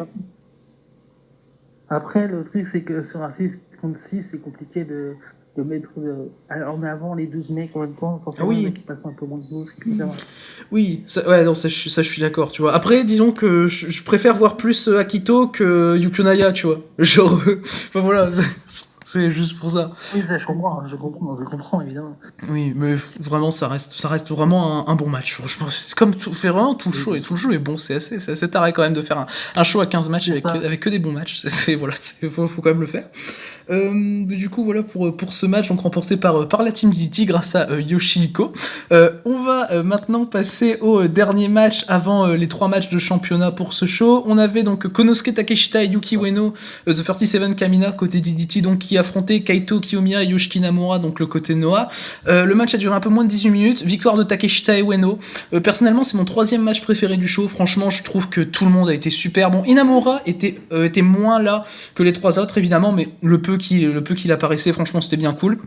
Après, le truc, c'est que sur un 6 contre 6, c'est compliqué de mettre en avant les 12 mecs en même temps. Forcément, les mecs qui passent un peu moins de d'autres, etc. Oui, ça je suis d'accord, tu vois. Après, disons que je préfère voir plus Akito que Yukionaya, tu vois. Genre, enfin voilà, c'est juste pour ça. Oui, ça, je comprends, évidemment. Oui, mais vraiment, ça reste vraiment un bon match. Je pense, comme tout, fait vraiment tout le show, et tout le show est bon, c'est assez taré quand même de faire un show à 15 matchs avec que des bons matchs. Voilà, faut quand même le faire. Du coup, voilà pour ce match, donc remporté par la Team DDT grâce à Yoshihiko. On va maintenant passer au dernier match avant les 3 matchs de championnat pour ce show. On avait donc Konosuke Takeshita et Yuki Ueno, The 37 Kamina côté DDT, donc qui affrontaient Kaito Kiyomiya et Yoshiki Namura, donc le côté Noah. Le match a duré un peu moins de 18 minutes. Victoire de Takeshita et Ueno. Personnellement, c'est mon 3e match préféré du show. Franchement, je trouve que tout le monde a été super. Bon, Inamura était moins là que les 3 autres, évidemment, mais le peu qu'il apparaissait, franchement, c'était bien cool.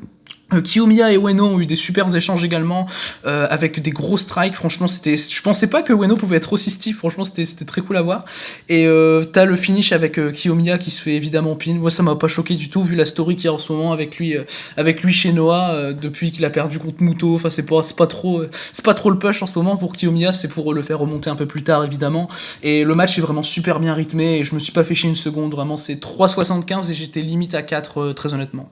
Kiyomiya et Ueno ont eu des super échanges également, avec des gros strikes. Franchement, je pensais pas que Ueno pouvait être aussi stiff. Franchement, c'était très cool à voir. Et t'as le finish avec Kiyomiya qui se fait évidemment pin. Moi, ça m'a pas choqué du tout vu la story qu'il y a en ce moment avec lui chez Noah, depuis qu'il a perdu contre Muto. Enfin, c'est pas trop le push en ce moment pour Kiyomiya. C'est pour le faire remonter un peu plus tard, évidemment. Et le match est vraiment super bien rythmé et je me suis pas fait chier une seconde. Vraiment, c'est 3,75 et j'étais limite à 4, très honnêtement.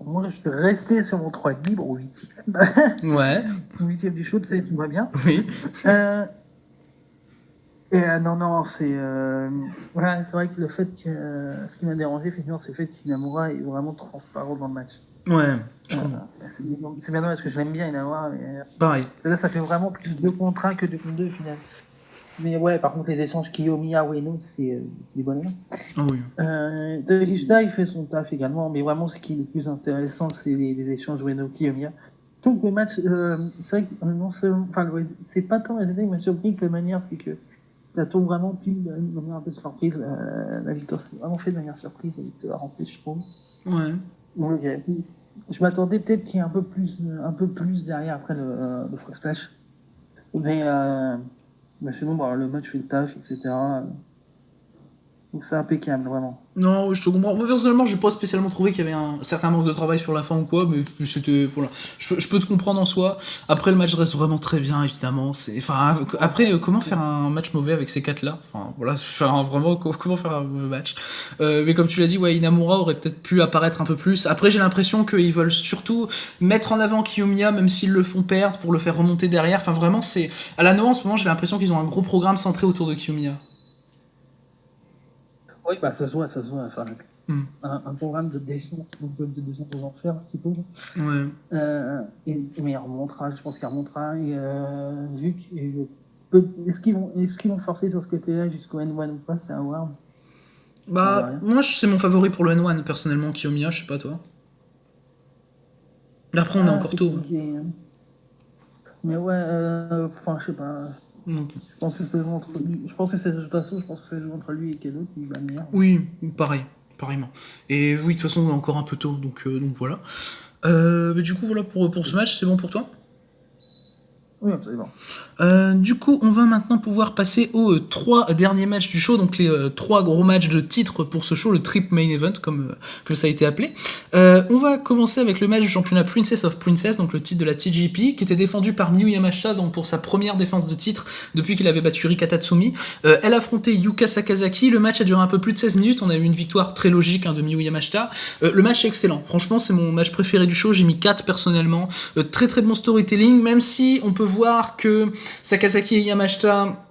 Moi, je suis resté sur mon 3,5 au 8e. Ouais. 8e du show, tu sais, tu vois bien. Oui. Non, c'est... Voilà, c'est vrai que le fait que... ce qui m'a dérangé, effectivement, c'est le fait qu'Inamura est vraiment transparent dans le match. Ouais. C'est bien parce que je l'aime bien, Inamura, mais... Pareil. Là, ça fait vraiment plus 2 contre 1 que 2 contre 2, au final. Mais ouais, par contre, les échanges Kiyomiya, Ueno, c'est des bonhommes. Ah oui. Takeshita, il fait son taf également, mais vraiment, ce qui est le plus intéressant, c'est les échanges Ueno-Kiyomiya. Je trouve que le match, c'est vrai que non seulement, c'est pas tant qui m'a surpris que la manière, c'est que ça tombe vraiment pile de manière un peu surprise. La victoire, c'est vraiment fait de manière surprise, la victoire en plus, je trouve. Ouais. Donc, je m'attendais peut-être qu'il y ait un peu plus derrière après le Frog Splash. Mais sinon, le match fait le taf, etc. Donc c'est impeccable, vraiment. Non, je te comprends. Moi, personnellement, j'ai pas spécialement trouvé qu'il y avait un certain manque de travail sur la fin ou quoi, mais c'était... Voilà. Je peux te comprendre en soi. Après, le match reste vraiment très bien, évidemment. Après, comment faire un match mauvais avec ces 4-là ? Enfin, voilà, vraiment, comment faire un mauvais match ? Mais comme tu l'as dit, ouais, Inamura aurait peut-être pu apparaître un peu plus. Après, j'ai l'impression qu'ils veulent surtout mettre en avant Kiyomiya, même s'ils le font perdre, pour le faire remonter derrière. Enfin, vraiment, c'est... À la Noah, en ce moment, j'ai l'impression qu'ils ont un gros programme centré autour de Kiyomiya. Oui, ça se voit. Enfin, un programme de descente, aux enfers, un petit peu. Ouais. Mais il remontera, je pense qu'il remontera. Est-ce qu'ils vont forcer sur ce côté-là jusqu'au N1 ou pas, c'est à voir. Moi, c'est mon favori pour le N1, personnellement, Kiyomiya, je sais pas toi. Après, on est encore tôt. Mais ouais, je sais pas. Je pense que c'est le jeu entre lui. Je pense que c'est le jeu entre lui et Keno qui va venir. Oui, pareillement. Et oui, de toute façon, on est encore un peu tôt, donc voilà. Mais du coup, voilà, pour ce match, c'est bon pour toi ? Oui, absolument. Du coup, on va maintenant pouvoir passer aux 3 derniers matchs du show, donc les 3 gros matchs de titre pour ce show, le Trip Main Event, comme ça a été appelé. On va commencer avec le match du championnat Princess of Princess, donc le titre de la TJP, qui était défendu par Miyu Yamashita, donc pour sa première défense de titre depuis qu'il avait battu Rika Tatsumi. Elle affrontait Yuka Sakazaki. Le match a duré un peu plus de 16 minutes. On a eu une victoire très logique de Miyu Yamashita. Le match est excellent. Franchement, c'est mon match préféré du show. J'ai mis 4 personnellement. Très très bon storytelling, même si on peut voir que Sakazaki et Yamashita,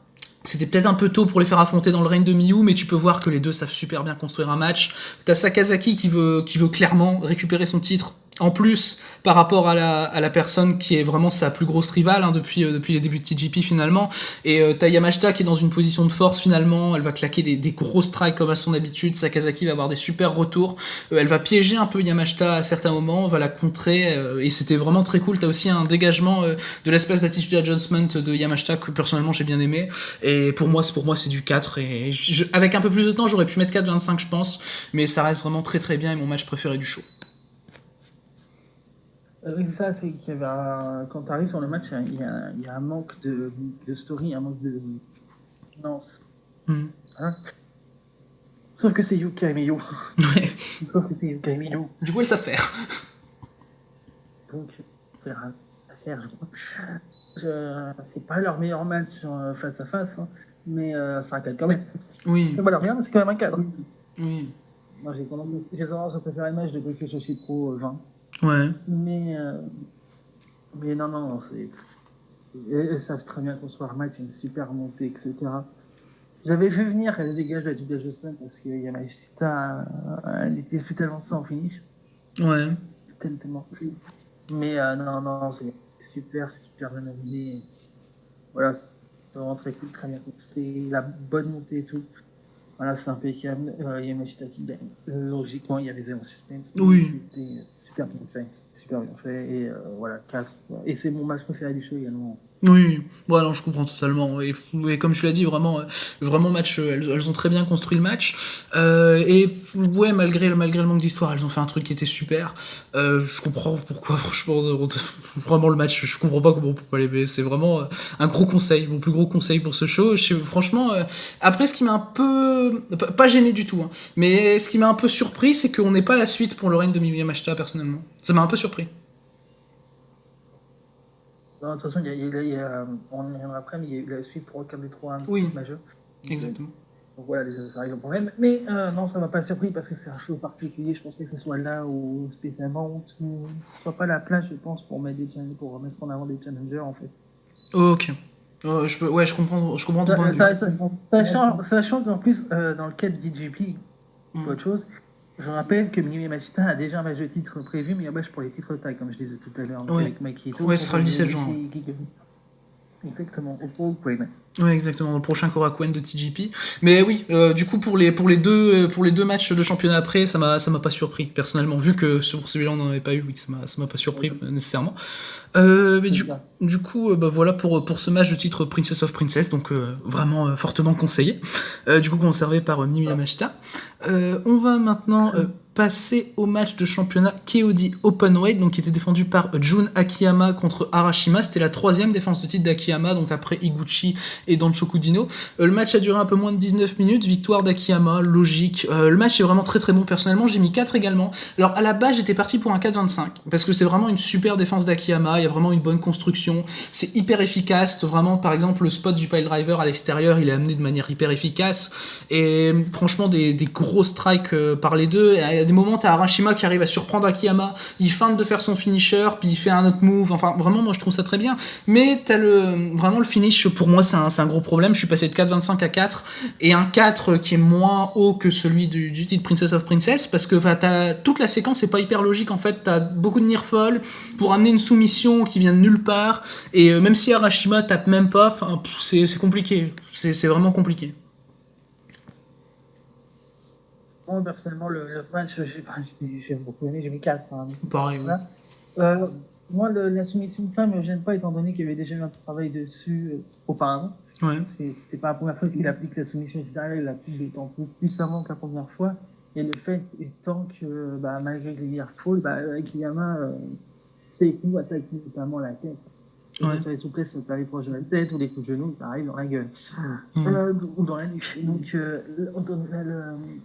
c'était peut-être un peu tôt pour les faire affronter dans le règne de Miyu, mais tu peux voir que les deux savent super bien construire un match. T'as Sakazaki qui veut clairement récupérer son titre En plus, par rapport à la personne qui est vraiment sa plus grosse rivale depuis les débuts de TJP finalement, et t'as Yamashita qui est dans une position de force finalement, elle va claquer des gros strikes comme à son habitude, Sakazaki va avoir des super retours, elle va piéger un peu Yamashita à certains moments, va la contrer, et c'était vraiment très cool. T'as aussi un dégagement de l'espèce d'attitude adjustment de Yamashita que personnellement j'ai bien aimé, et pour moi c'est du 4, et avec un peu plus de temps j'aurais pu mettre 4,25 je pense, mais ça reste vraiment très très bien et mon match préféré du show. Oui, c'est ça, c'est qu'il y avait quand tu arrives sur le match, il y a un manque de story, un manque de finance. Hein, sauf que c'est Yuka Emiyo. Ouais. Sauf que c'est Yuka Emiyo. Du coup, elle sait faire. Donc, c'est pas leur meilleur match face à face, hein, mais c'est un cadre quand même. Oui. C'est pas leur meilleur, mais c'est quand même un cadre. Oui. Moi, j'ai tendance à préférer le match de Tokyo Soshi Pro 20. Ouais. Mais non, c'est. Ils savent très bien construire un match, une super montée, etc. J'avais vu venir qu'elle dégage la Judas Jocelyn parce que Yamashita elle était tellement ça en finish. Ouais. Tellement. Mais non, c'est super bien amené. Voilà, c'est vraiment très cool, très bien construit, la bonne montée et tout. Voilà, c'est impeccable. Yamashita qui gagne. Logiquement, il y avait zéro suspense. Oui. C'était super bien fait. Et voilà, 4. Et c'est mon match préféré du show également. Oui, bon, non, je comprends totalement. Et comme tu l'as dit, vraiment match, elles ont très bien construit le match. Et ouais, malgré le manque d'histoire, elles ont fait un truc qui était super. Je comprends pourquoi, franchement, vraiment le match, je comprends pas comment on peut pas l'aimer. C'est vraiment un gros conseil, mon plus gros conseil pour ce show. Franchement, après, ce qui m'a un peu, pas gêné du tout, hein, mais ce qui m'a un peu surpris, c'est qu'on n'ait pas la suite pour le règne de Miyu Yamashita, personnellement. Ça m'a un peu surpris. Non, de toute façon, on y reviendra après, mais il y a eu la suite pour aucun des trois majeurs. Exactement. Donc voilà, déjà, ça règle le problème. Mais non, ça ne m'a pas surpris parce que c'est un show particulier. Je pense pas que ce soit là ou spécialement, ce ne soit pas la place, je pense, pour mettre en avant des challengers, en fait. Ok. Je comprends ton point de vue. Sachant qu'en plus, dans le cas de DJP, autre chose, je rappelle que Miyu Yamashita a déjà un match de titre prévu, mais un match pour les titres tag, comme je disais tout à l'heure, avec Makito. Ouais, ce sera le 17 juin. Exactement, au Paul Quinn. Ouais, exactement, le prochain Korakuen de TJP. Mais oui, du coup pour les deux matchs de championnat après, ça m'a pas surpris personnellement, vu que sur celui-là on n'en avait pas eu, oui, ça m'a pas surpris nécessairement. Mais du coup, voilà pour ce match de titre Princess of Princess, donc vraiment fortement conseillé. Du coup conservé par Miyu Yamashita. On va maintenant passer au match de championnat KOD Openweight, donc qui était défendu par Jun Akiyama contre Arashima. C'était la 3e défense de titre d'Akiyama, donc après Higuchi et Danshoku Dino. Le match a duré un peu moins de 19 minutes, victoire d'Akiyama, logique. Le match est vraiment très très bon, personnellement j'ai mis 4 également. Alors à la base j'étais parti pour un 4,25, parce que c'est vraiment une super défense d'Akiyama, il y a vraiment une bonne construction, c'est hyper efficace, vraiment par exemple le spot du pile driver à l'extérieur, il est amené de manière hyper efficace, et franchement des gros strikes par les deux. Et à des moments t'as Arashima qui arrive à surprendre Akiyama, il feinte de faire son finisher, puis il fait un autre move, enfin vraiment moi je trouve ça très bien, mais t'as vraiment le finish, pour moi c'est un gros problème. Je suis passé de 4,25 à 4, et un 4 qui est moins haut que celui du titre Princess of Princess, parce que toute la séquence est pas hyper logique en fait, t'as beaucoup de near fall pour amener une soumission qui vient de nulle part, et même si Arashima tape même pas, c'est compliqué, c'est vraiment compliqué. Moi, personnellement, le match, j'ai beaucoup aimé, j'ai mis 4. Hein. Pareil, voilà. Moi, la soumission de femme ne me gêne pas, étant donné qu'il y avait déjà eu un travail dessus auparavant. Ouais. C'était pas la première fois qu'il applique la soumission, etc. Il l'applique d'autant plus puissamment que la première fois. Et le fait étant que, malgré les fall, Akiyama, ses coups attaquent notamment la tête. Sur les souplesses, ça t'arrive proche de la tête, ou les coups de genoux, ça arrive dans la gueule. Ou dans la nuque. Donc,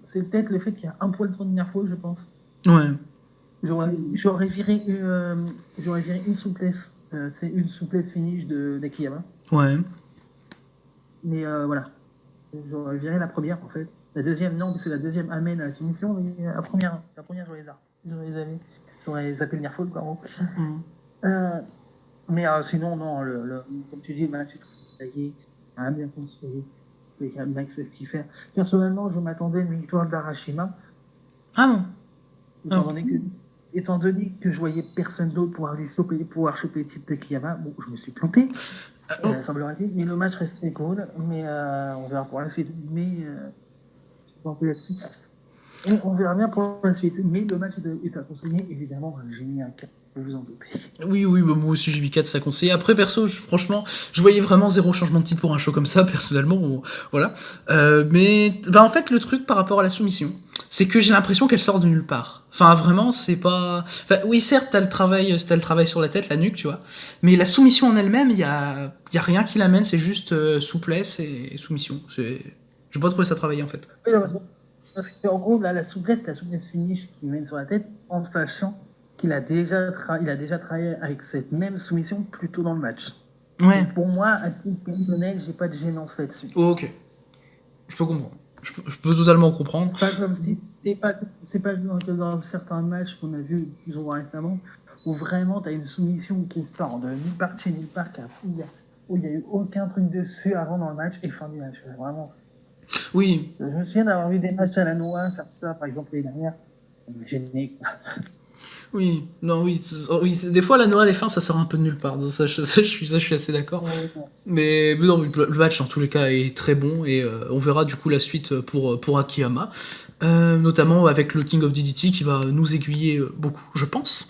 c'est peut-être le fait qu'il y a un poil trop de nerfo, je pense. Ouais. J'aurais viré une souplesse. C'est une souplesse finish d'Akiyama. Ouais. Mais voilà. J'aurais viré la première, en fait. La deuxième, non, parce que la deuxième amène à la soumission, mais la première, j'aurais zappé le nerfo, quoi, en gros. Mais sinon, non, comme tu dis, le match est très tagué, bien construit, avec un max qui fait. Personnellement, je m'attendais à une victoire d'Arashima. Ah non. étant donné que je voyais personne d'autre pouvoir choper le titre de Kiyama, bon, je me suis planté, semblerait-il, mais le match reste très cool, mais on verra pour la suite. Mais je suis planté là-dessus. Et on verra bien pour la suite. Mais le match est à conseiller, évidemment, j'ai mis un 4, vous vous en doutez. Oui, bah, moi aussi j'ai mis 4, ça conseille. Après, perso, franchement, je voyais vraiment zéro changement de titre pour un show comme ça, personnellement, voilà. Mais, bah, en fait, le truc par rapport à la soumission, c'est que j'ai l'impression qu'elle sort de nulle part. Enfin, vraiment, c'est pas... Enfin, oui, certes, t'as le travail sur la tête, la nuque, tu vois. Mais la soumission en elle-même, y a rien qui l'amène, c'est juste souplesse et soumission. J'ai pas trouvé ça travailler, en fait. Oui, parce qu'en gros, là, la souplesse finish qui mène sur la tête, en sachant qu'il a déjà travaillé avec cette même soumission plus tôt dans le match. Ouais. Donc pour moi, à titre personnel, j'ai pas de gênance là-dessus. Ok. Je peux comprendre. Je peux totalement comprendre. C'est pas comme si... C'est pas dans certains matchs qu'on a vu plus ou moins récemment, où vraiment t'as une soumission qui sort de nulle part chez nulle part, où il n'y a eu aucun truc dessus avant dans le match et fin du match. Vraiment. Oui. Je me souviens d'avoir vu des matchs à la Noah faire ça, par exemple, l'année dernière. Ça m'a gêné, quoi. Oui, non, oui, des fois la Noah, les fins, ça sort un peu de nulle part. Ça, je suis assez d'accord. Mais non, le match dans tous les cas est très bon et on verra du coup la suite pour Akiyama, notamment avec le King of DDT qui va nous aiguiller beaucoup, je pense.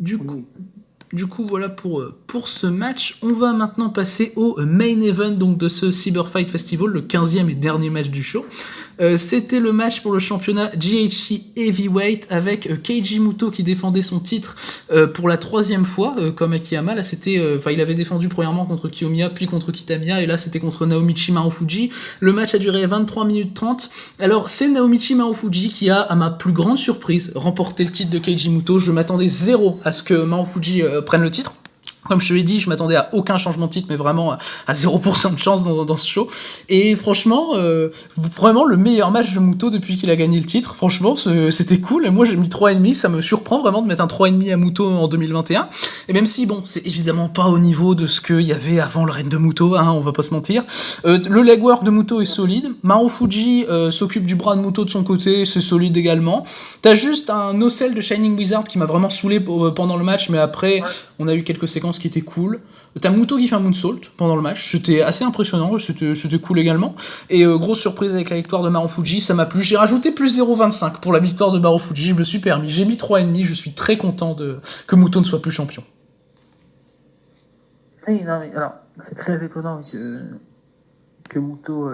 Du coup, voilà pour ce match. On va maintenant passer au main event donc, de ce Cyber Fight Festival, le 15e et dernier match du show. C'était le match pour le championnat GHC Heavyweight avec Keiji Muto qui défendait son titre pour la 3e fois, comme Akiyama. Là, c'était, il avait défendu premièrement contre Kiyomiya, puis contre Kitamiya, et là, c'était contre Naomichi Marufuji. Le match a duré 23 minutes 30. Alors, c'est Naomichi Marufuji qui a, à ma plus grande surprise, remporté le titre de Keiji Muto. Je m'attendais zéro à ce que Marufuji prenne le titre. Comme je te l'ai dit, je m'attendais à aucun changement de titre, mais vraiment à 0% de chance dans ce show. Et franchement, vraiment le meilleur match de Muto depuis qu'il a gagné le titre. Franchement, c'était cool. Et moi, j'ai mis 3,5. Ça me surprend vraiment de mettre un 3,5 à Muto en 2021. Et même si, bon, c'est évidemment pas au niveau de ce qu'il y avait avant le règne de Muto, hein, on va pas se mentir. Le legwork de Muto est solide. Marufuji s'occupe du bras de Muto de son côté, c'est solide également. T'as juste un no-sell de Shining Wizard qui m'a vraiment saoulé pendant le match, mais après, on a eu quelques séquences qui était cool. T'as Muto qui fait un moonsault pendant le match, c'était assez impressionnant, c'était cool également. Et grosse surprise avec la victoire de Marufuji, ça m'a plu. J'ai rajouté plus 0,25 pour la victoire de Marufuji, je me suis permis. J'ai mis 3,5, je suis très content que Muto ne soit plus champion. Oui, non, mais alors, c'est très étonnant que Muto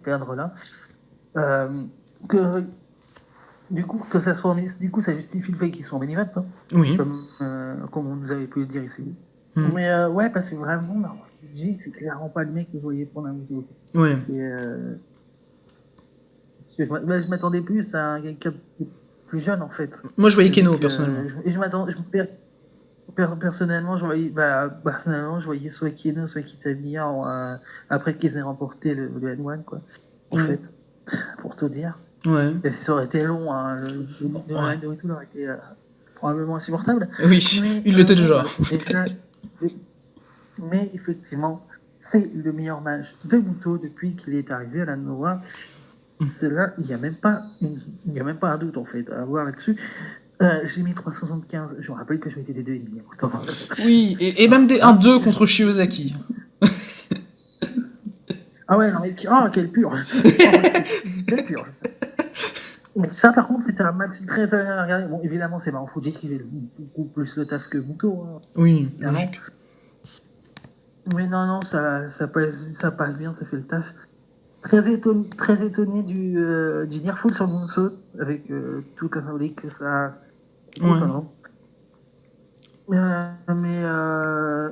perdre là. Du coup, que ça soit ça justifie le fait qu'ils sont en main event, hein, oui. Comme on nous avait pu le dire ici. Mais ouais, parce que vraiment, Marufuji, c'est clairement pas le mec que je voyais prendre un Muto. Ouais. Je m'attendais plus à quelqu'un plus jeune en fait. Moi, je voyais Keno personnellement. Personnellement, je voyais soit Keno, soit Kitamiya après qu'ils aient remporté le N1, quoi. En fait, pour tout dire. Ouais. Et ça aurait été long, hein. Le N de retour aurait été probablement insupportable. Oui, il l'était déjà. Mais effectivement, c'est le meilleur match de Muto depuis qu'il est arrivé à la Noah. Là, il n'y a même pas un doute en fait à avoir là-dessus. J'ai mis 375. Je me rappelle que je mettais des 2,5. Oui, et même un 2 contre Shiozaki. Ah ouais, non mais quelle purge. Quelle purge. Mais ça, par contre, c'était un match très agréable à regarder. Bon, évidemment, c'est Marufuji qui fait beaucoup plus le taf que Muto. Hein, oui, logique. Mais non, ça passe bien, ça fait le taf. Très étonné du Nearful sur le moonsault, avec tout le que ça...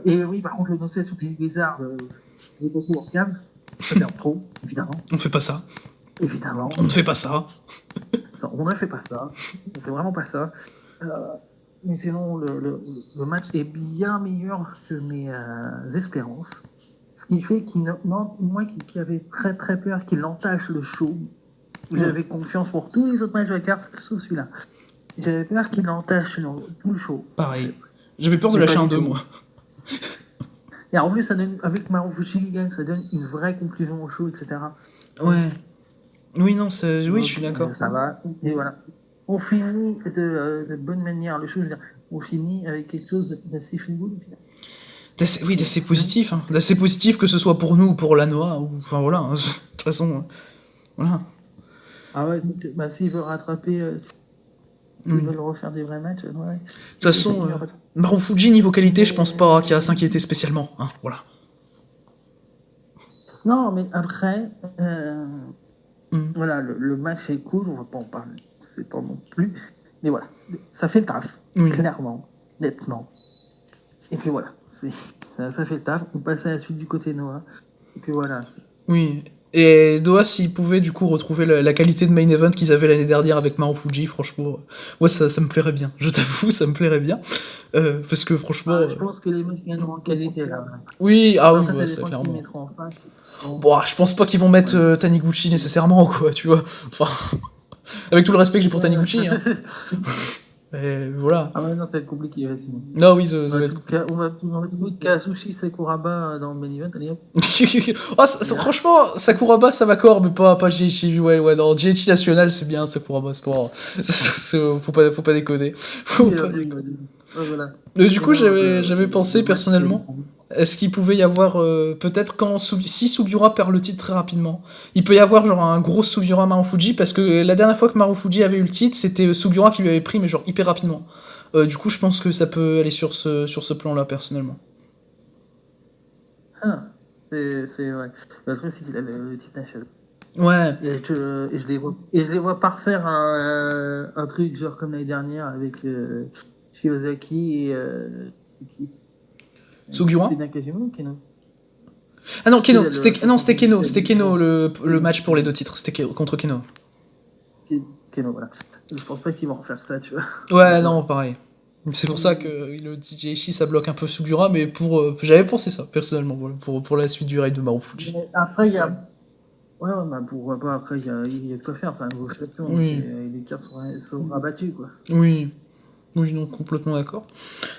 Et oui, par contre, le no-sell sur les Blizzard, j'ai beaucoup en scam. Ça fait trop, évidemment. On fait pas ça. Évidemment. On ne fait pas ça. On ne fait pas ça. On fait vraiment pas ça. Mais sinon, le match est bien meilleur que mes espérances. Ce qui fait moi qui avais très très peur qu'il entache le show, j'avais confiance pour tous les autres matchs de la carte, sauf celui-là. J'avais peur qu'il entache tout le show. Pareil. J'avais peur de lâcher un 2, moi. Et en plus, ça donne, avec Marufuji qui gagne, ça donne une vraie conclusion au show, etc. Ouais. Oui, non, oui, je suis d'accord. Ça va, et voilà. on finit de bonne manière le show, je veux dire, on finit avec quelque chose d'assez feel good. D'assez positif, hein. D'assez positif que ce soit pour nous ou pour la Noah, ou enfin voilà, hein. De toute façon, voilà. Ah ouais, s'ils veulent rattraper, s'ils veulent refaire des vrais matchs, ouais. De toute façon, Marufuji niveau qualité, je pense pas qu'il y a à s'inquiéter spécialement, hein, voilà. Non, mais après, voilà, le match est cool, on va pas en parler, c'est pas non plus, mais voilà, ça fait le taf, clairement, nettement. Et puis voilà, ça fait le taf, on passe à la suite du côté Noah, et puis voilà. Oui, et Noah, s'ils pouvaient du coup retrouver la qualité de main event qu'ils avaient l'année dernière avec Marufuji, franchement, moi ça me plairait bien, je t'avoue, ça me plairait bien, parce que franchement... je pense que les matchs gagneront en qualité là. Oui, oui, ça clairement. Bon, je pense pas qu'ils vont mettre Taniguchi nécessairement, quoi, tu vois. Enfin, avec tout le respect que j'ai pour Taniguchi, hein. Mais voilà. Ah ouais, non, ça va être compliqué, ouais, sinon. Non, oui, ça va être compliqué. On va trouver Kazushi Sakuraba dans le main event, allez hop. Franchement, Sakuraba, ça m'accorde, mais pas GH. Ouais, non, GH national, c'est bien, Sakuraba, c'est pas... faut pas déconner. Voilà. Du coup, j'avais pensé, personnellement... Est-ce qu'il pouvait y avoir, peut-être si Sugiura perd le titre très rapidement, il peut y avoir genre un gros Sugiura Marufuji, parce que la dernière fois que Marufuji avait eu le titre, c'était Sugiura qui lui avait pris, mais genre hyper rapidement. Du coup, je pense que ça peut aller sur ce plan-là, personnellement. Ah, c'est vrai. Le truc, c'est qu'il a le titre national. Ouais. Et je les vois pas refaire un truc genre comme l'année dernière avec Shiozaki et Sugiura C'était Nakajima ou Keno? Ah non, Keno, c'était Keno. C'était Keno le match pour les 2 titres. C'était contre Keno. Keno, voilà. Je pense pas qu'ils vont refaire ça, tu vois. Ouais, non, pareil. C'est pour ça que le DJ Ishii, ça bloque un peu Sugiura, mais j'avais pensé ça, personnellement, voilà, pour la suite du raid de Marufuji. Après, il y a... Ouais, bah pourquoi pas, après, il y a de quoi faire, c'est un nouveau champion, oui. Les cartes sont rabattues, quoi. Oui. Oui, non, complètement d'accord.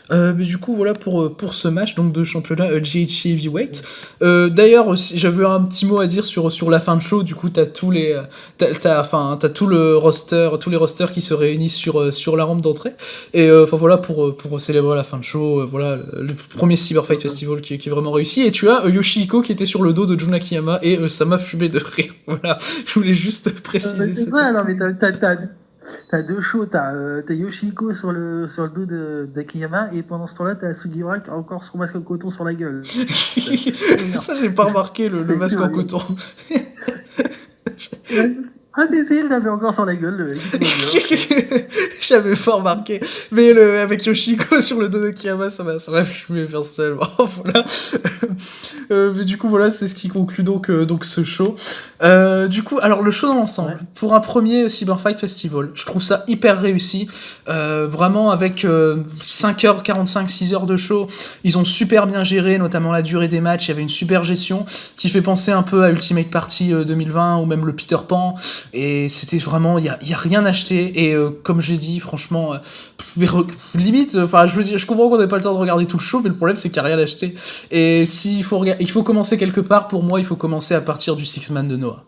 Mais du coup, voilà pour ce match donc de championnat GHC Heavyweight. D'ailleurs, aussi, j'avais un petit mot à dire sur la fin de show. Du coup, t'as tous les, t'as tout le roster, tous les rosters qui se réunissent sur la rampe d'entrée. Et enfin voilà pour célébrer la fin de show. Voilà le premier Cyber Fight Festival qui est vraiment réussi. Et tu as Yoshihiko qui était sur le dos de Jun Akiyama et ça m'a fumé de rire. Voilà, je voulais juste préciser ça. Ouais, non mais t'as 2 shows, t'as Yoshihiko sur le dos d'Akiyama et pendant ce temps-là t'as Sugiura qui a encore son masque en coton sur la gueule. Ça j'ai pas remarqué le masque en coton. Ah si, je l'avais encore sur la gueule. J'avais pas remarqué. Mais avec Yoshiko sur le dos de Kiyama, ça m'a fumé personnellement. Voilà. Mais du coup, voilà, c'est ce qui conclut donc ce show. Du coup, alors le show dans l'ensemble, pour un premier Cyber Fight Festival, je trouve ça hyper réussi. Vraiment, avec 5h45, 6h de show, ils ont super bien géré, notamment la durée des matchs. Il y avait une super gestion qui fait penser un peu à Ultimate Party 2020 ou même le Peter Pan. Et c'était vraiment, il y a rien acheté. Et comme j'ai dit, franchement, limite, enfin, je comprends qu'on n'ait pas le temps de regarder tout le show, mais le problème c'est qu'il n'y a rien acheté. Et s'il faut il faut commencer quelque part, pour moi, il faut commencer à partir du Six-Man de Noah.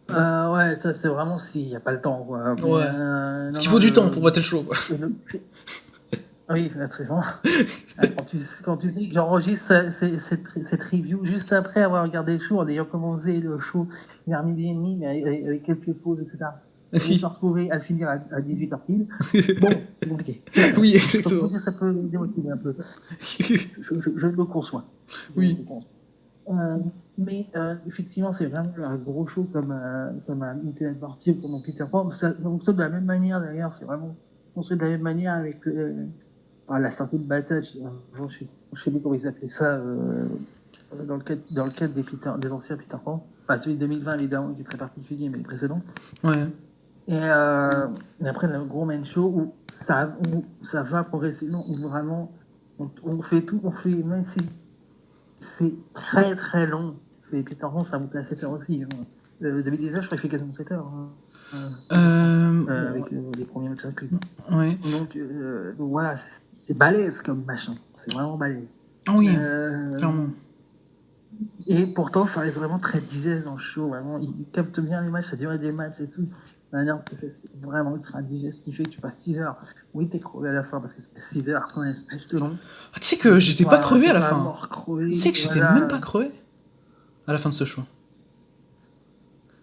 Ouais, ça c'est vraiment s'il n'y a pas le temps, quoi. Ouais. Parce qu'il faut du temps pour boiter le show, quoi. Oui, absolument. Quand tu sais que j'enregistre cette review juste après avoir regardé le show, en ayant commencé le show vers midi et demi, mais avec quelques pauses, etc. Et se retrouver à le finir à 18h pile. Bon, c'est compliqué. Oui, exactement. Ça peut démotiver un peu. Je le conçois. Oui. Mais effectivement, c'est vraiment un gros show comme un Internet Party ou comme un Peter Pan. Donc, de la même manière, d'ailleurs, c'est vraiment construit de la même manière avec la sortie de Battle. Je sais plus comment ils appelaient ça dans le cadre des anciens Peter Pan. Enfin, celui de 2020, évidemment, qui est très particulier, mais les précédents. Ouais. Et après, le gros main show où ça va progressivement, où vraiment on fait tout, même si c'est très très long. C'est Peter Pan, ça monte à 7 heures aussi. 2019, je crois qu'il fait quasiment 7 heures. Avec les premiers matchs inclus. Ouais. Donc voilà, c'est balèze comme machin. C'est vraiment balèze. Oui, clairement. Et pourtant, ça reste vraiment très digeste dans le show. Vraiment, il capte bien les matchs, ça durait des matchs et tout. La manière, c'est vraiment ultra digeste, ce qui fait que tu passes 6 heures. Oui, t'es crevé à la fin parce que c'est 6 heures, quand même, c'est juste long. Ah, tu sais que j'étais pas crevé à la fin. Mort crevé, Tu sais que j'étais voilà. même pas crevé à la fin de ce show.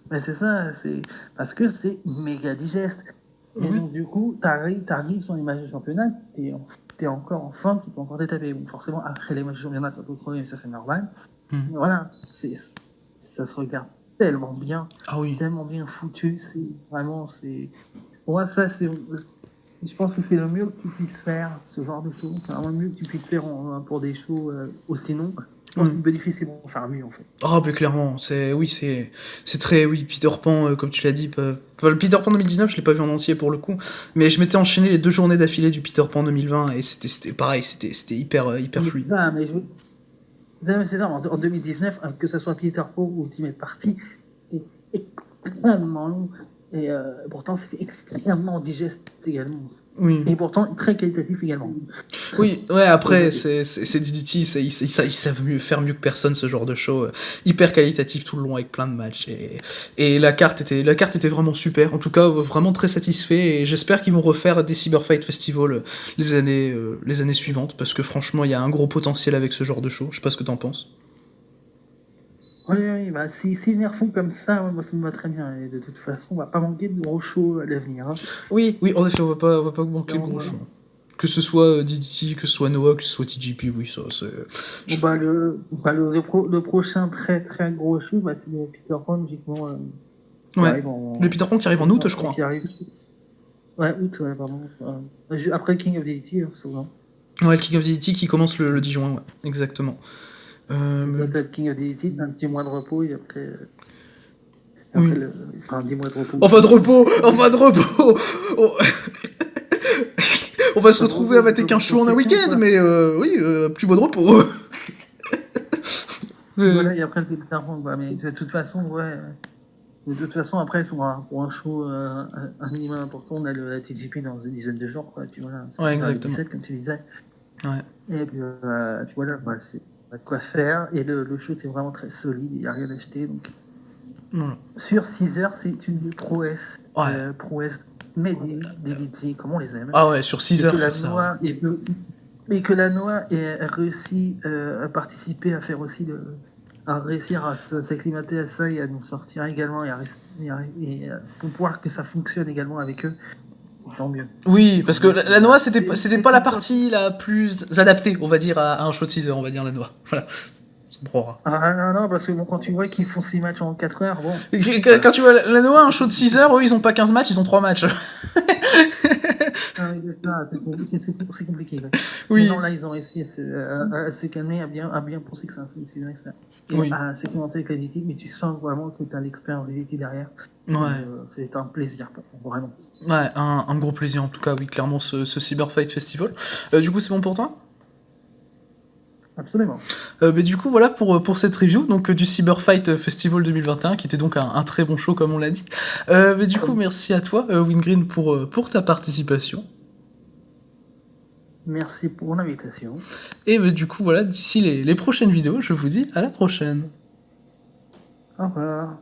Mais c'est ça, c'est parce que c'est méga digeste. Et donc, du coup, t'arrives sur les matchs de championnat, t'es encore en forme, tu peux encore t'étaper. Bon, forcément, après les matchs de championnat, t'as d'autres problèmes, mais ça, c'est normal. Mais voilà, ça se regarde tellement bien. Ah oui. Tellement bien foutu. C'est vraiment, pour moi, ça, je pense que c'est le mieux que tu puisses faire, ce genre de show. C'est vraiment le mieux que tu puisses faire pour des shows aussi longs. Je pense qu'il peut difficilement faire mieux, en fait. Ah, mais clairement, c'est très, oui, Peter Pan, comme tu l'as dit. Le Peter Pan 2019, je l'ai pas vu en entier pour le coup, mais je m'étais enchaîné les 2 journées d'affilée du Peter Pan 2020 et c'était pareil, c'était hyper fluide. C'est ça, en 2019, que ce soit Peter Pan ou Ultimate Party, c'est extrêmement long. Et pourtant, c'est extrêmement digeste également. Oui. Et pourtant, très qualitatif également. Oui, ouais, après, c'est DDT, ils savent faire mieux que personne ce genre de show. Hyper qualitatif tout le long avec plein de matchs. Et la carte était vraiment super. En tout cas, vraiment très satisfait. Et j'espère qu'ils vont refaire des Cyber Fight Festival les années suivantes. Parce que franchement, il y a un gros potentiel avec ce genre de show. Je sais pas ce que t'en penses. Oui, bah, s'ils les refont comme ça, moi, ça me va très bien. Et de toute façon, on va pas manquer de gros shows à l'avenir. Hein. Oui, en effet, on va pas manquer de gros shows. Que ce soit DDT, que ce soit Noah, que ce soit TJP, oui, ça c'est... Le prochain très très gros show, c'est le Peter Pan, logiquement. Le Peter Pan qui arrive en août, je crois. Ouais, août, pardon. Après le King of DDT, souvent. Ouais, le King of DDT qui commence le 10 juin, ouais, exactement. Le King of DDT, t'as un petit mois de repos et après... Oui. 10 mois de repos. Enfin de repos On va se retrouver à mater qu'un show en un week-end, mais oui, plus mois de repos. Voilà, et après le Peter Pan, quoi. Mais de toute façon, ouais... De toute façon, après, pour un show un minimum important, on a la TGP dans une dizaine de jours, quoi. Puis voilà, ouais, exactement. 17, comme tu disais. Ouais. Et puis voilà, c'est pas de quoi faire. Et le show est vraiment très solide, il n'y a rien à acheter. Donc... Voilà. Sur 6 heures, c'est une prouesse. Ouais. Prouesse, mais des comme on les aime. Ah ouais, sur 6 heures, faire ça. Et que la Noix ait réussi à participer, à faire aussi à réussir à s'acclimater à ça et à nous sortir également et pour pouvoir que ça fonctionne également avec eux, tant mieux. Oui, parce que la noix, c'était pas la partie la plus adaptée, on va dire, à un show de 6 heures, on va dire, la noix. Voilà. Non, parce que bon, quand tu vois qu'ils font 6 matchs en 4 heures, bon... Quand tu vois la noix, un show de 6 heures, eux, ils ont pas 15 matchs, ils ont 3 matchs. C'est compliqué. Là. Oui. Mais non, là, ils ont réussi à se calmer, à bien penser que c'est un film extra. Et à s'acclimater avec la DT, mais tu sens vraiment que tu as l'expérience DT derrière. Ouais. C'est un plaisir, vraiment. Ouais, un gros plaisir en tout cas, oui, clairement, ce Cyber Fight Festival. Du coup, c'est bon pour toi ? Absolument. Mais du coup, voilà pour cette review donc, du Cyber Fight Festival 2021, qui était donc un très bon show, comme on l'a dit. Mais du coup, merci à toi, Wingreen, pour ta participation. Merci pour l'invitation. Et du coup, voilà, d'ici les prochaines vidéos, je vous dis à la prochaine. Au revoir.